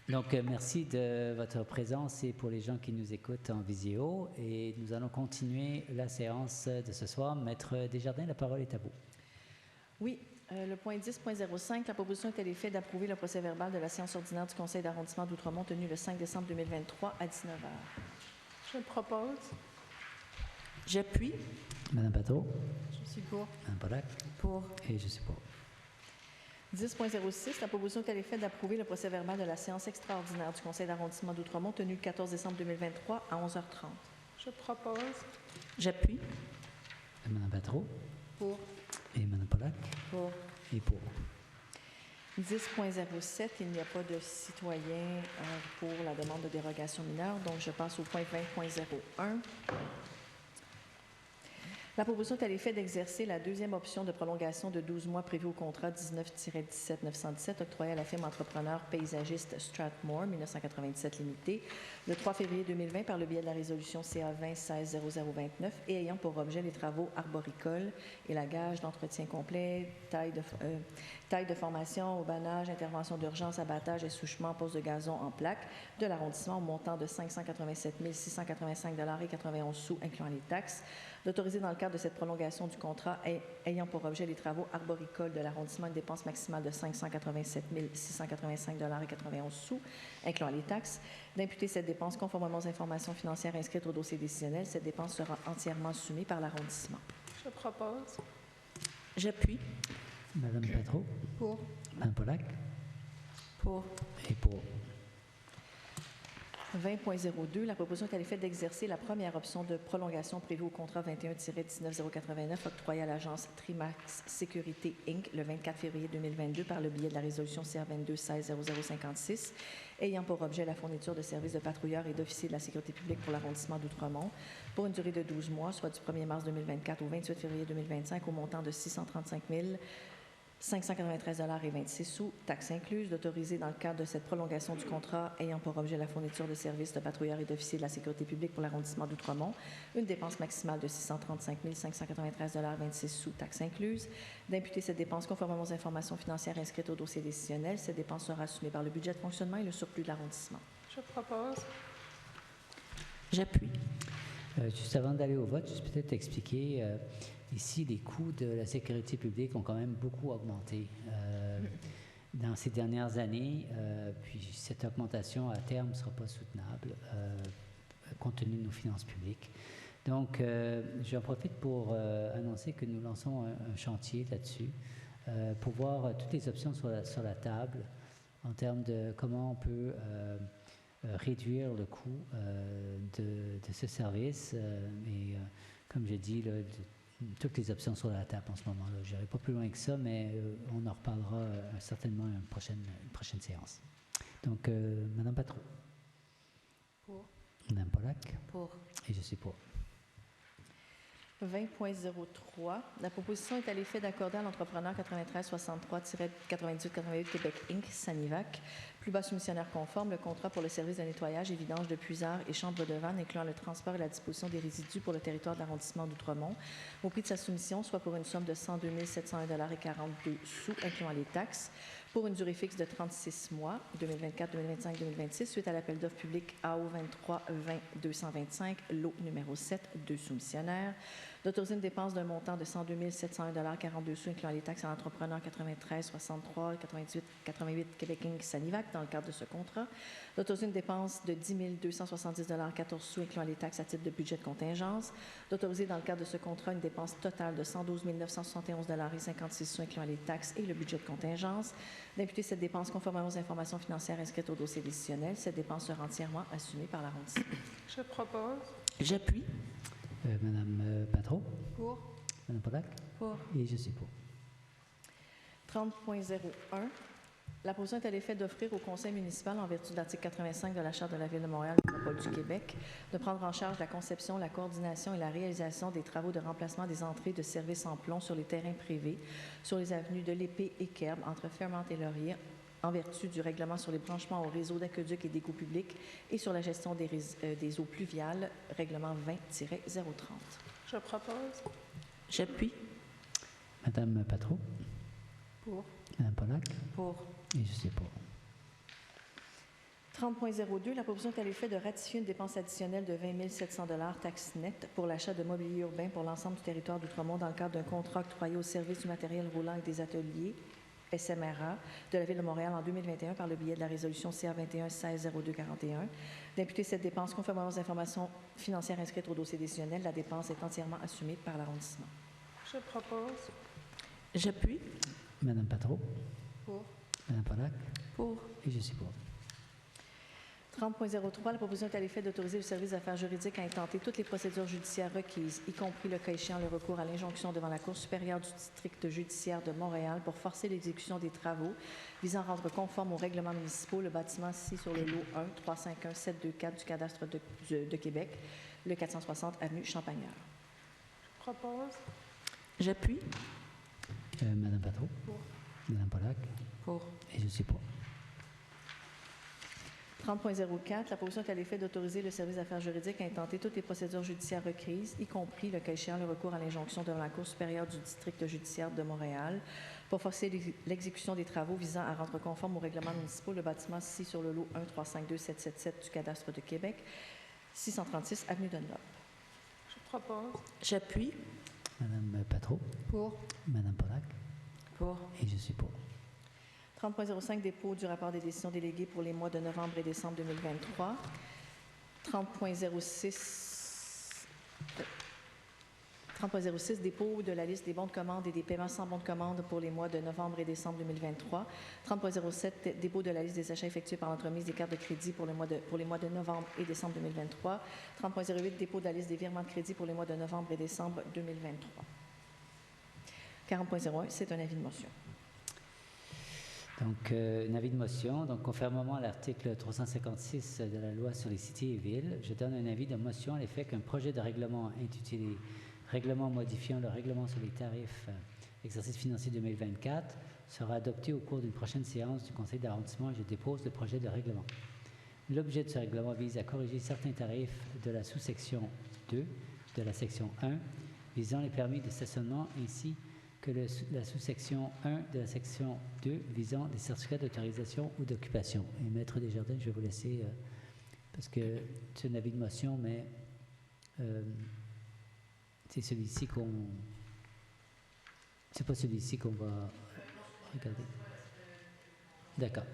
Donc, merci de votre présence et pour les gens qui nous écoutent en visio. Et nous allons continuer la séance de ce soir. Maître Desjardins, la parole est à vous. Oui, le point 10.05, la proposition est à l'effet d'approuver le procès-verbal de la séance ordinaire du Conseil d'arrondissement d'Outremont tenue le 5 décembre 2023 à 19h. Je propose. J'appuie. Madame Patro. Je suis pour. Madame Pollack. Pour. Et je suis pour. 10.06, la proposition est à l'effet d'approuver le procès-verbal de la séance extraordinaire du Conseil d'arrondissement d'Outremont tenue le 14 décembre 2023 à 11h30. Je propose. J'appuie. Madame Patro. Pour. Et Madame Pollack. Pour. Et pour. 10.07, il n'y a pas de citoyen pour la demande de dérogation mineure, donc je passe au point 20.01. La proposition est à l'effet d'exercer la deuxième option de prolongation de 12 mois prévue au contrat 19-17-917 octroyé à la firme entrepreneur paysagiste Strathmore 1997 Limité le 3 février 2020 par le biais de la résolution CA 20-16-0029 et ayant pour objet les travaux arboricoles, élagage, d'entretien complet, taille de formation, haubanage, intervention d'urgence, abattage, essouchement, pose de gazon en plaques de l'arrondissement au montant de 587 685,91 $, incluant les taxes, d'autoriser dans le cadre de cette prolongation du contrat ayant pour objet les travaux arboricoles de l'arrondissement une dépense maximale de 587 685,91 $, incluant les taxes, d'imputer cette dépense conformément aux informations financières inscrites au dossier décisionnel. Cette dépense sera entièrement assumée par l'arrondissement. Je propose. J'appuie. Madame Patro. Pour. Madame Pollack. Pour. Et pour. 20.02, la proposition est à l'effet d'exercer la première option de prolongation prévue au contrat 21-19089 octroyé à l'agence Trimax Sécurité Inc. le 24 février 2022 par le biais de la résolution CR 22-16-0056 ayant pour objet la fourniture de services de patrouilleurs et d'officiers de la sécurité publique pour l'arrondissement d'Outremont pour une durée de 12 mois, soit du 1er mars 2024 au 28 février 2025 au montant de 635 593,26 $, taxes incluses, d'autoriser dans le cadre de cette prolongation du contrat ayant pour objet la fourniture de services de patrouilleurs et d'officiers de la sécurité publique pour l'arrondissement d'Outremont, une dépense maximale de 635 593,26 $, taxes incluses, d'imputer cette dépense conformément aux informations financières inscrites au dossier décisionnel. Cette dépense sera assumée par le budget de fonctionnement et le surplus de l'arrondissement. Je propose. J'appuie. Juste avant d'aller au vote, juste peut-être expliquer... Ici, les coûts de la sécurité publique ont quand même beaucoup augmenté dans ces dernières années. Puis cette augmentation à terme ne sera pas soutenable compte tenu de nos finances publiques. Donc, j'en profite pour annoncer que nous lançons un chantier là-dessus pour voir toutes les options sur la table en termes de comment on peut réduire le coût de ce service. Et comme je dis, toutes les options sur la table en ce moment-là. Je n'irai pas plus loin que ça, mais on en reparlera certainement à une prochaine séance. Donc, Madame Patro. Pour. Madame Pollack. Pour. Et je suis pour. 20.03. La proposition est à l'effet d'accorder à l'entrepreneur 9363-9888 Québec Inc. Sanivac Plus bas soumissionnaire conforme, le contrat pour le service de nettoyage et vidange de puisards et chambres de vannes incluant le transport et la disposition des résidus pour le territoire de l'arrondissement d'Outremont, au prix de sa soumission, soit pour une somme de 102 701,42 $, incluant les taxes, pour une durée fixe de 36 mois, 2024, 2025, 2026, suite à l'appel d'offres public AO 23-20-225, lot numéro 7, 2 soumissionnaires, d'autoriser une dépense d'un montant de 102 701,42 $, incluant les taxes à l'entrepreneur 93 63 88 Québec Inc. Sanivac dans le cadre de ce contrat, d'autoriser une dépense de 10 270,14 $, incluant les taxes à titre de budget de contingence, d'autoriser dans le cadre de ce contrat une dépense totale de 112 971,56 $, incluant les taxes et le budget de contingence, d'imputer cette dépense conformément aux informations financières inscrites au dossier décisionnel. Cette dépense sera entièrement assumée par l'arrondissement. Je propose. J'appuie. Madame Patro? Pour. Madame Pollack? Pour. Et je suis pour. 30.01. La proposition est à l'effet d'offrir au conseil municipal, en vertu de l'article 85 de la Charte de la Ville de Montréal, métropole du Québec, de prendre en charge la conception, la coordination et la réalisation des travaux de remplacement des entrées de services en plomb sur les terrains privés, sur les avenues de l'Épée et Kerb, entre Fairmount et Laurier, en vertu du règlement sur les branchements au réseau d'aqueducs et d'égouts publics et sur la gestion des eaux pluviales, règlement 20-030. Je propose. J'appuie. Madame Patro? Pour. Madame Pollack? Pour. Et je suis pour. 30.02, la proposition est à l'effet de ratifier une dépense additionnelle de 20 700 $ taxe nette pour l'achat de mobilier urbain pour l'ensemble du territoire d'Outremont dans le cadre d'un contrat octroyé au service du matériel roulant et des ateliers SMRA de la Ville de Montréal en 2021 par le biais de la résolution CA 21-16-0241. D'imputer cette dépense conformément aux informations financières inscrites au dossier décisionnel, la dépense est entièrement assumée par l'arrondissement. Je propose. J'appuie. Madame Patro? Pour. Madame Pollack? Pour. Et je suis pour. 30.03, la proposition est à l'effet d'autoriser le service d'affaires juridiques à intenter toutes les procédures judiciaires requises, y compris le cas échéant le recours à l'injonction devant la Cour supérieure du district judiciaire de Montréal pour forcer l'exécution des travaux visant à rendre conforme aux règlements municipaux le bâtiment situé sur le lot 1-351-724 du cadastre de Québec, le 460 avenue Champagnard. Je propose. J'appuie. Madame Patro? Pour. Madame Pollack? Pour. Et je suis pour. 30.04, la proposition est à l'effet d'autoriser le service d'affaires juridiques à intenter toutes les procédures judiciaires requises, y compris, le cas échéant, le recours à l'injonction devant la Cour supérieure du district judiciaire de Montréal pour forcer l'exécution des travaux visant à rendre conforme aux règlements municipaux le bâtiment situé sur le lot 1-352-777 du cadastre de Québec, 636 avenue Dunlop. Je propose. J'appuie. Madame Patro? Pour. Madame Pollack? Pour. Et je suis pour. 30.05, dépôt du rapport des décisions déléguées pour les mois de novembre et décembre 2023. 30.06, dépôt de la liste des bons de commande et des paiements sans bons de commande pour les mois de novembre et décembre 2023. 30.07, dépôt de la liste des achats effectués par l'entremise des cartes de crédit pour les mois de novembre et décembre 2023. 30.08, dépôt de la liste des virements de crédit pour les mois de novembre et décembre 2023. 40.01, c'est un avis de motion. Donc, un avis de motion. Donc, conformément à l'article 356 de la loi sur les cités et villes, je donne un avis de motion à l'effet qu'un projet de règlement intitulé « Règlement modifiant le règlement sur les tarifs exercice financier 2024 » sera adopté au cours d'une prochaine séance du conseil d'arrondissement et je dépose le projet de règlement. L'objet de ce règlement vise à corriger certains tarifs de la sous-section 2 de la section 1 visant les permis de stationnement ainsi que la sous-section 1 de la section 2 visant des certificats d'autorisation ou d'occupation. Et Maître Desjardins, je vais vous laisser, parce que c'est un avis de motion, mais c'est celui-ci qu'on... C'est pas celui-ci qu'on va regarder. D'accord.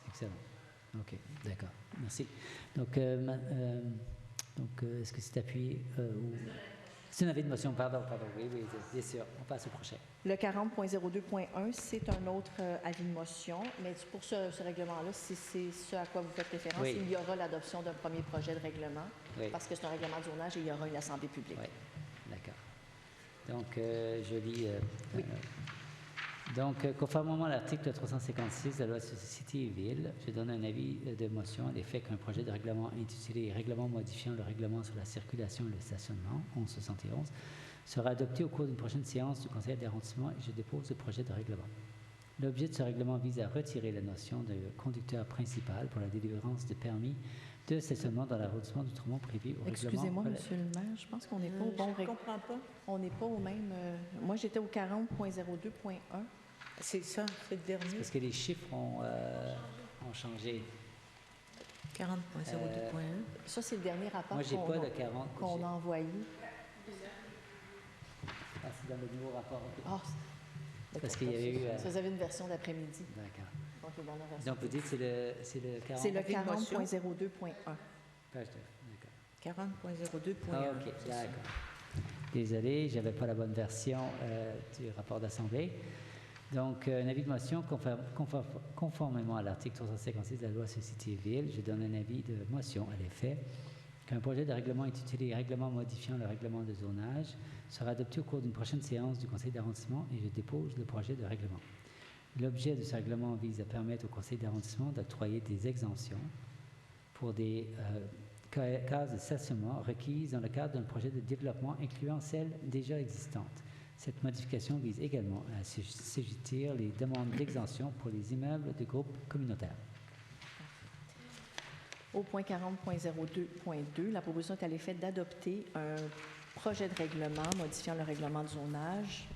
Excellent. OK, d'accord. Merci. Donc, est-ce que c'est appuyé ou... C'est un avis de motion, pardon, oui, bien sûr. On passe au prochain. Le 40.02.1, c'est un autre avis de motion, mais pour ce règlement-là, si c'est ce à quoi vous faites référence, oui. Il y aura l'adoption d'un premier projet de règlement, oui. Parce que c'est un règlement de zonage et il y aura une assemblée publique. Oui, d'accord. Donc, je lis... oui. Donc, conformément à l'article 356 de la loi sur les cités et villes, je donne un avis de motion à l'effet qu'un projet de règlement intitulé « Règlement modifiant le règlement sur la circulation et le stationnement » 1171 sera adopté au cours d'une prochaine séance du conseil d'arrondissement et je dépose le projet de règlement. L'objet de ce règlement vise à retirer la notion de conducteur principal pour la délivrance de permis de stationnement dans l'arrondissement d'Outremont prévu au règlement. Excusez-moi, Monsieur le maire, je pense qu'on n'est pas au bon Je ne comprends pas. On n'est pas au même. Moi, j'étais au 40.02.1. C'est ça, c'est le dernier. Parce que les chiffres ont changé. 40.02.1. Ça, c'est le dernier rapport moi, j'ai pas de 40. Qu'on a envoyé. Ah, c'est dans le nouveau rapport. Ah, parce qu'il y avait eu... Ça, vous avez une version d'après-midi. D'accord. Donc, les dernières versions. Donc, vous dites que c'est le 40... C'est le 40.02.1. Page 9, d'accord. 40.02.1. Ah, OK, d'accord. Désolé, je n'avais pas la bonne version du rapport d'Assemblée. Donc, un avis de motion conformément à l'article 356 de la loi Société Ville, je donne un avis de motion à l'effet qu'un projet de règlement intitulé « Règlement modifiant le règlement de zonage » sera adopté au cours d'une prochaine séance du Conseil d'arrondissement et je dépose le projet de règlement. L'objet de ce règlement vise à permettre au Conseil d'arrondissement d'octroyer des exemptions pour des cases de stationnement requises dans le cadre d'un projet de développement incluant celles déjà existantes. Cette modification vise également à assujettir les demandes d'exemption pour les immeubles de groupes communautaires. Au point 40.02.2, la proposition est à l'effet d'adopter un projet de règlement modifiant le règlement de zonage.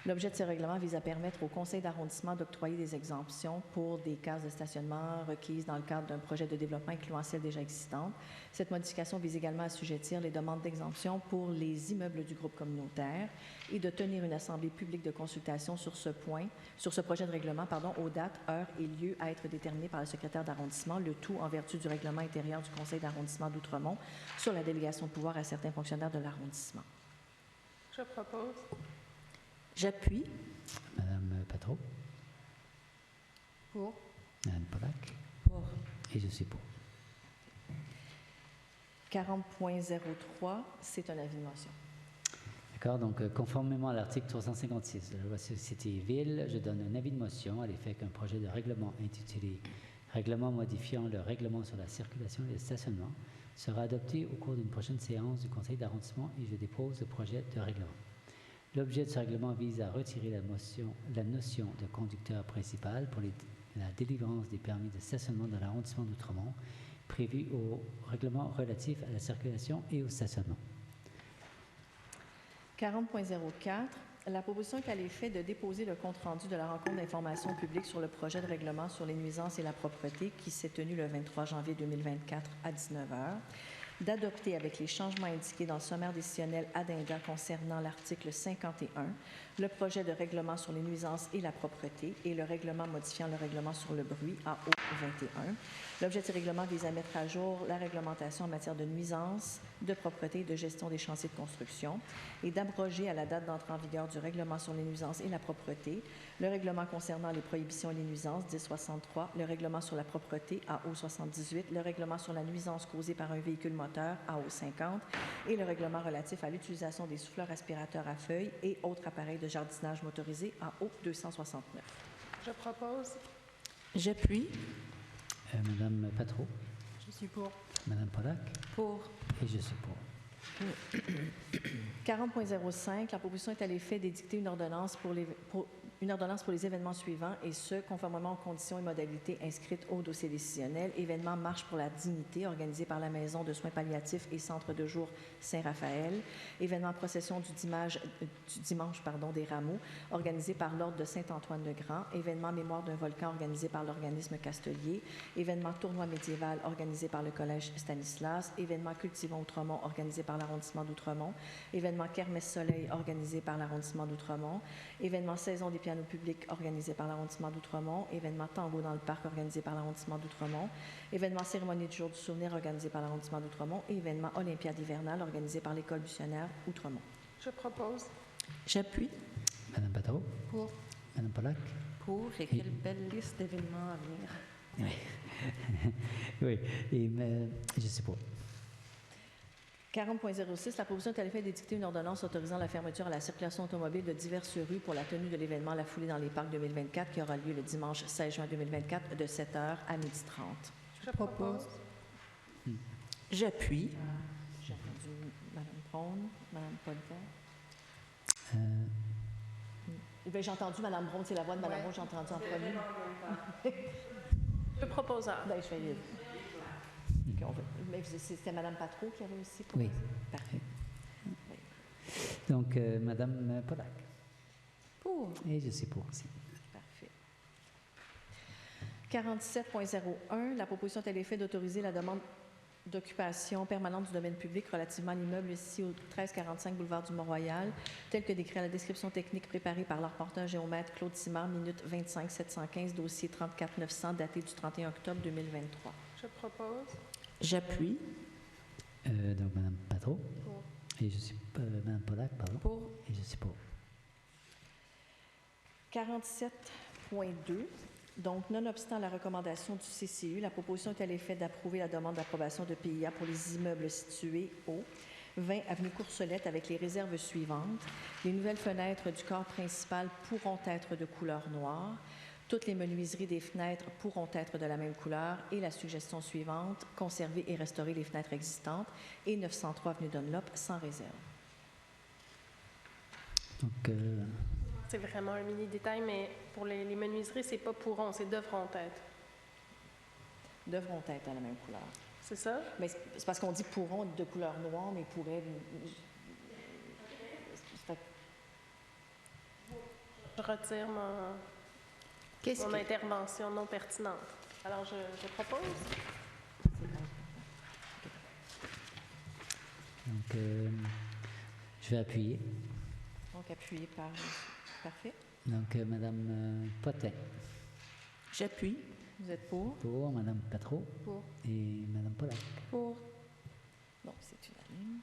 L'objet de ce règlement vise à permettre au conseil d'arrondissement d'octroyer des exemptions pour des cases de stationnement requises dans le cadre d'un projet de développement incluant celles déjà existantes. Cette modification vise également à assujettir les demandes d'exemption pour les immeubles du groupe communautaire et de tenir une assemblée publique de consultation sur ce projet de règlement, aux dates, heures et lieux à être déterminés par le secrétaire d'arrondissement, le tout en vertu du règlement intérieur du conseil d'arrondissement d'Outremont sur la délégation de pouvoir à certains fonctionnaires de l'arrondissement. Je propose. J'appuie. Madame Patro. Pour. Madame Pollack. Pour. Et je suis pour. 40.03, c'est un avis de motion. D'accord, donc conformément à l'article 356 de la loi Société et Ville, je donne un avis de motion à l'effet qu'un projet de règlement intitulé « Règlement modifiant le règlement sur la circulation et le stationnement » sera adopté au cours d'une prochaine séance du Conseil d'arrondissement et je dépose le projet de règlement. L'objet de ce règlement vise à retirer la notion de conducteur principal pour la délivrance des permis de stationnement dans l'arrondissement d'Outremont prévu au règlement relatif à la circulation et au stationnement. 40.04. La proposition est à l'effet de déposer le compte-rendu de la rencontre d'information publique sur le projet de règlement sur les nuisances et la propreté qui s'est tenu le 23 janvier 2024 à 19h, d'adopter avec les changements indiqués dans le sommaire décisionnel addenda concernant l'article 51, le projet de règlement sur les nuisances et la propreté et le règlement modifiant le règlement sur le bruit AO 21. L'objet de ce règlement vise à mettre à jour la réglementation en matière de nuisances, de propreté et de gestion des chantiers de construction et d'abroger à la date d'entrée en vigueur du règlement sur les nuisances et la propreté, le règlement concernant les prohibitions et les nuisances 1063, le règlement sur la propreté AO 78, le règlement sur la nuisance causée par un véhicule moteur AO 50 et le règlement relatif à l'utilisation des souffleurs aspirateurs à feuilles et autres appareils de jardinage motorisés AO 269. Je propose. J'appuie. Madame Patro. Je suis pour. Madame Pollack. Pour. Et je suis pour. 40.05, la proposition est à l'effet d'édicter une ordonnance pour les événements suivants, et ce, conformément aux conditions et modalités inscrites au dossier décisionnel. Événement Marche pour la dignité, organisé par la Maison de soins palliatifs et Centre de jour Saint-Raphaël. Événement Procession du dimanche des Rameaux, organisé par l'Ordre de Saint-Antoine-le-Grand. Événement Mémoire d'un volcan, organisé par l'organisme Castelier. Événement Tournoi médiéval, organisé par le Collège Stanislas. Événement Cultivons Outremont, organisé par l'arrondissement d'Outremont. Événement Kermesse Soleil, organisé par l'arrondissement d'Outremont. Événement Saison des pianos publics, organisé par l'arrondissement d'Outremont. Événement Tango dans le parc, organisé par l'arrondissement d'Outremont. Événement Cérémonie du jour du souvenir, organisé par l'arrondissement d'Outremont. Et événement Olympiade hivernale, organisé par l'École buissonnière Outremont. Je propose. J'appuie. Madame Patro. Pour. Madame Pollack. Pour, et quelle belle liste d'événements à venir. Oui, oui. Et je sais pas. 40.06, la proposition est à l'effet d'édicter une ordonnance autorisant la fermeture à la circulation automobile de diverses rues pour la tenue de l'événement La Foulée dans les parcs 2024 qui aura lieu le dimanche 16 juin 2024 de 7h à 12h30. Je propose. J'appuie. J'ai entendu Mme Braun, Mme Polter. Ben, j'ai entendu Mme Braun, c'est la voix de Mme Braun, j'ai entendu en premier. Le proposeur. Ben, je vais... Mais c'était Mme Patro qui avait aussi Oui. Parfait. Donc, Mme Pollack. Pour. Et je suis pour aussi. Parfait. 47.01, la proposition est à l'effet d'autoriser la demande d'occupation permanente du domaine public relativement à l'immeuble ici au 1345 boulevard du Mont-Royal, tel que décrit à la description technique préparée par le rapporteur géomètre Claude Simard, minute 25 715, dossier 34 900, daté du 31 octobre 2023. Je propose. J'appuie. Donc, Mme Patro. Pour. Et je suis... Mme Pollack, pardon. Pour. Et je suis pour. 47.2. Donc, nonobstant la recommandation du CCU, la proposition est à l'effet d'approuver la demande d'approbation de PIA pour les immeubles situés au 20 avenue Courcelette avec les réserves suivantes. Les nouvelles fenêtres du corps principal pourront être de couleur noire. Toutes les menuiseries des fenêtres pourront être de la même couleur et la suggestion suivante, conserver et restaurer les fenêtres existantes et 903 avenue Dunlop sans réserve. Donc, c'est vraiment un mini détail, mais pour les menuiseries, c'est pas pourront, c'est devront être. Devront être à la même couleur. C'est ça? Mais c'est parce qu'on dit pourront de couleur noire, mais pourraient... Je retire mon intervention non pertinente. Alors, je propose. Donc, je vais appuyer. Donc, appuyé par... Parfait. Donc, Mme Potin. J'appuie. Vous êtes pour? Pour. Mme Patro. Pour. Et Mme Pollack. Pour. Donc, c'est unanime.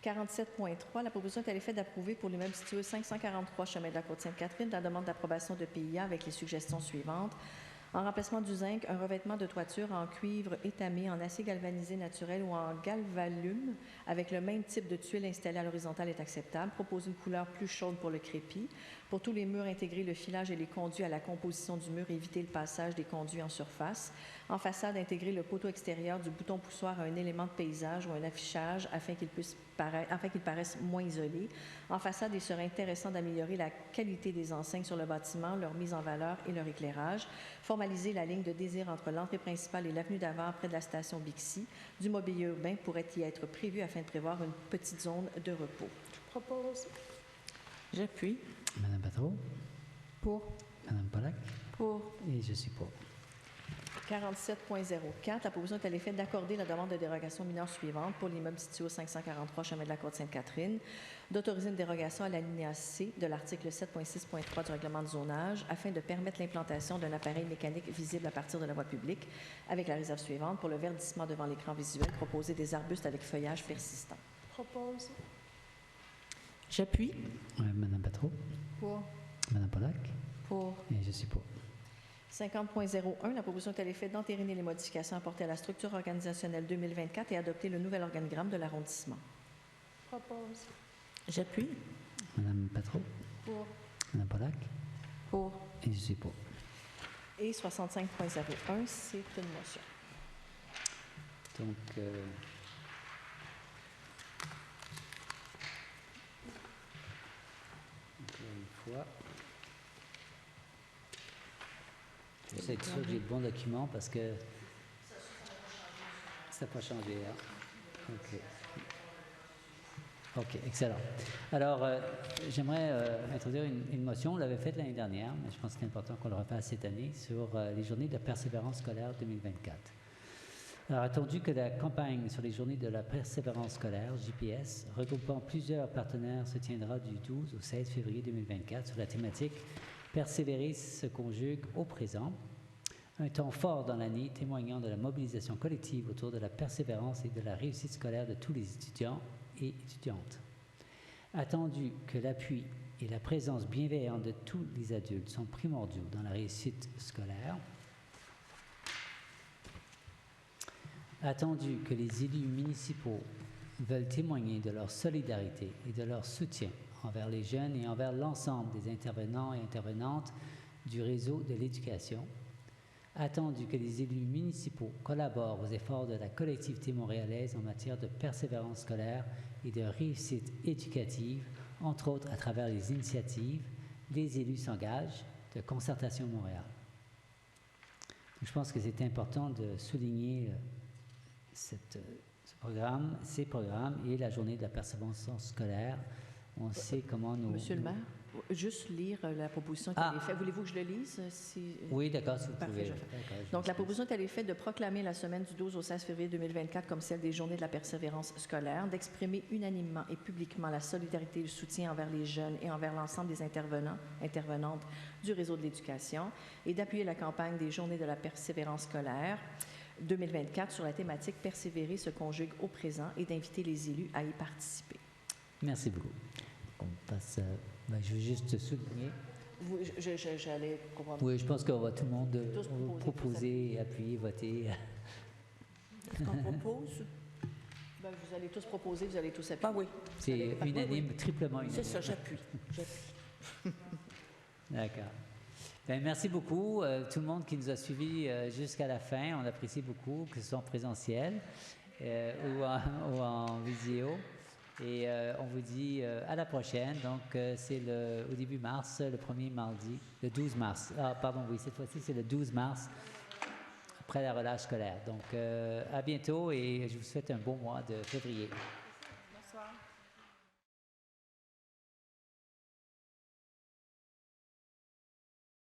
47.3, la proposition est à l'effet d'approuver pour l'immeuble situé au 543 chemin de la Côte-Sainte-Catherine la demande d'approbation de PIA avec les suggestions suivantes. En remplacement du zinc, un revêtement de toiture en cuivre étamé, en acier galvanisé naturel ou en galvalume avec le même type de tuile installée à l'horizontale est acceptable. Proposer une couleur plus chaude pour le crépi. Pour tous les murs, intégrer le filage et les conduits à la composition du mur et éviter le passage des conduits en surface. En façade, intégrer le poteau extérieur du bouton poussoir à un élément de paysage ou un affichage afin qu'il paraisse moins isolé. En façade, il serait intéressant d'améliorer la qualité des enseignes sur le bâtiment, leur mise en valeur et leur éclairage. Formaliser la ligne de désir entre l'entrée principale et l'avenue d'Avare près de la station Bixi. Du mobilier urbain pourrait y être prévu afin de prévoir une petite zone de repos. Je propose. J'appuie. Mme Patro. Pour. Mme Pollack. Pour. Et je suis pour. 47.04, la proposition est à l'effet d'accorder la demande de dérogation mineure suivante pour l'immeuble situé au 543 chemin de la Côte-Sainte-Catherine, d'autoriser une dérogation à l'alinéa C de l'article 7.6.3 du règlement de zonage afin de permettre l'implantation d'un appareil mécanique visible à partir de la voie publique avec la réserve suivante pour le verdissement devant l'écran visuel, proposer des arbustes avec feuillage persistant. Propose. J'appuie. Mme Patro. Pour. Mme Pollack. Pour. Et je suis pour. 50.01, la proposition est à l'effet d'entériner les modifications apportées à la structure organisationnelle 2024 et adopter le nouvel organigramme de l'arrondissement. Propose. J'appuie. Mme Patro. Pour. Mme Pollack. Pour. Et je suis pour. Et 65.01, c'est une motion. Donc, encore une fois, je sais que j'ai le bon document parce que ça n'a pas changé. Hein? OK, excellent. Alors, j'aimerais introduire une motion. On l'avait faite l'année dernière, mais je pense que c'est important qu'on le refasse cette année sur les journées de la persévérance scolaire 2024. Alors, attendu que la campagne sur les journées de la persévérance scolaire, JPS, regroupant plusieurs partenaires, se tiendra du 12 au 16 février 2024 sur la thématique « Persévérer se conjugue au présent », un temps fort dans l'année témoignant de la mobilisation collective autour de la persévérance et de la réussite scolaire de tous les étudiants et étudiantes. Attendu que l'appui et la présence bienveillante de tous les adultes sont primordiaux dans la réussite scolaire, attendu que les élus municipaux veulent témoigner de leur solidarité et de leur soutien envers les jeunes et envers l'ensemble des intervenants et intervenantes du réseau de l'éducation, attendu que les élus municipaux collaborent aux efforts de la collectivité montréalaise en matière de persévérance scolaire et de réussite éducative, entre autres à travers les initiatives, les élus s'engagent de Concertation Montréal. Je pense que c'est important de souligner ces programmes et la journée de la persévérance scolaire. On sait comment nous... Monsieur le maire, juste lire la proposition qui a été faite. Voulez-vous que je le lise? Oui, d'accord, si vous Parfait, pouvez. je fais. Donc, la proposition qui a été faite de proclamer la semaine du 12 au 16 février 2024 comme celle des journées de la persévérance scolaire, d'exprimer unanimement et publiquement la solidarité et le soutien envers les jeunes et envers l'ensemble des intervenantes du réseau de l'éducation et d'appuyer la campagne des journées de la persévérance scolaire 2024 sur la thématique « Persévérer se conjugue au présent » et d'inviter les élus à y participer. Merci beaucoup. On passe... je veux juste souligner... J'allais comprendre. Oui, je pense qu'on va tout le monde proposer, appuyer, voter. Est-ce qu'on propose? Vous allez tous proposer, vous allez tous appuyer. Oui. C'est unanime, triplement unanime. C'est ça, j'appuie. D'accord. Merci beaucoup, tout le monde qui nous a suivis jusqu'à la fin. On apprécie beaucoup, que ce soit en présentiel ou en vidéo. Et on vous dit à la prochaine. Donc, c'est au début mars, le premier mardi, le 12 mars. Ah, pardon, oui, cette fois-ci, c'est le 12 mars, après la relâche scolaire. Donc, à bientôt et je vous souhaite un bon mois de février.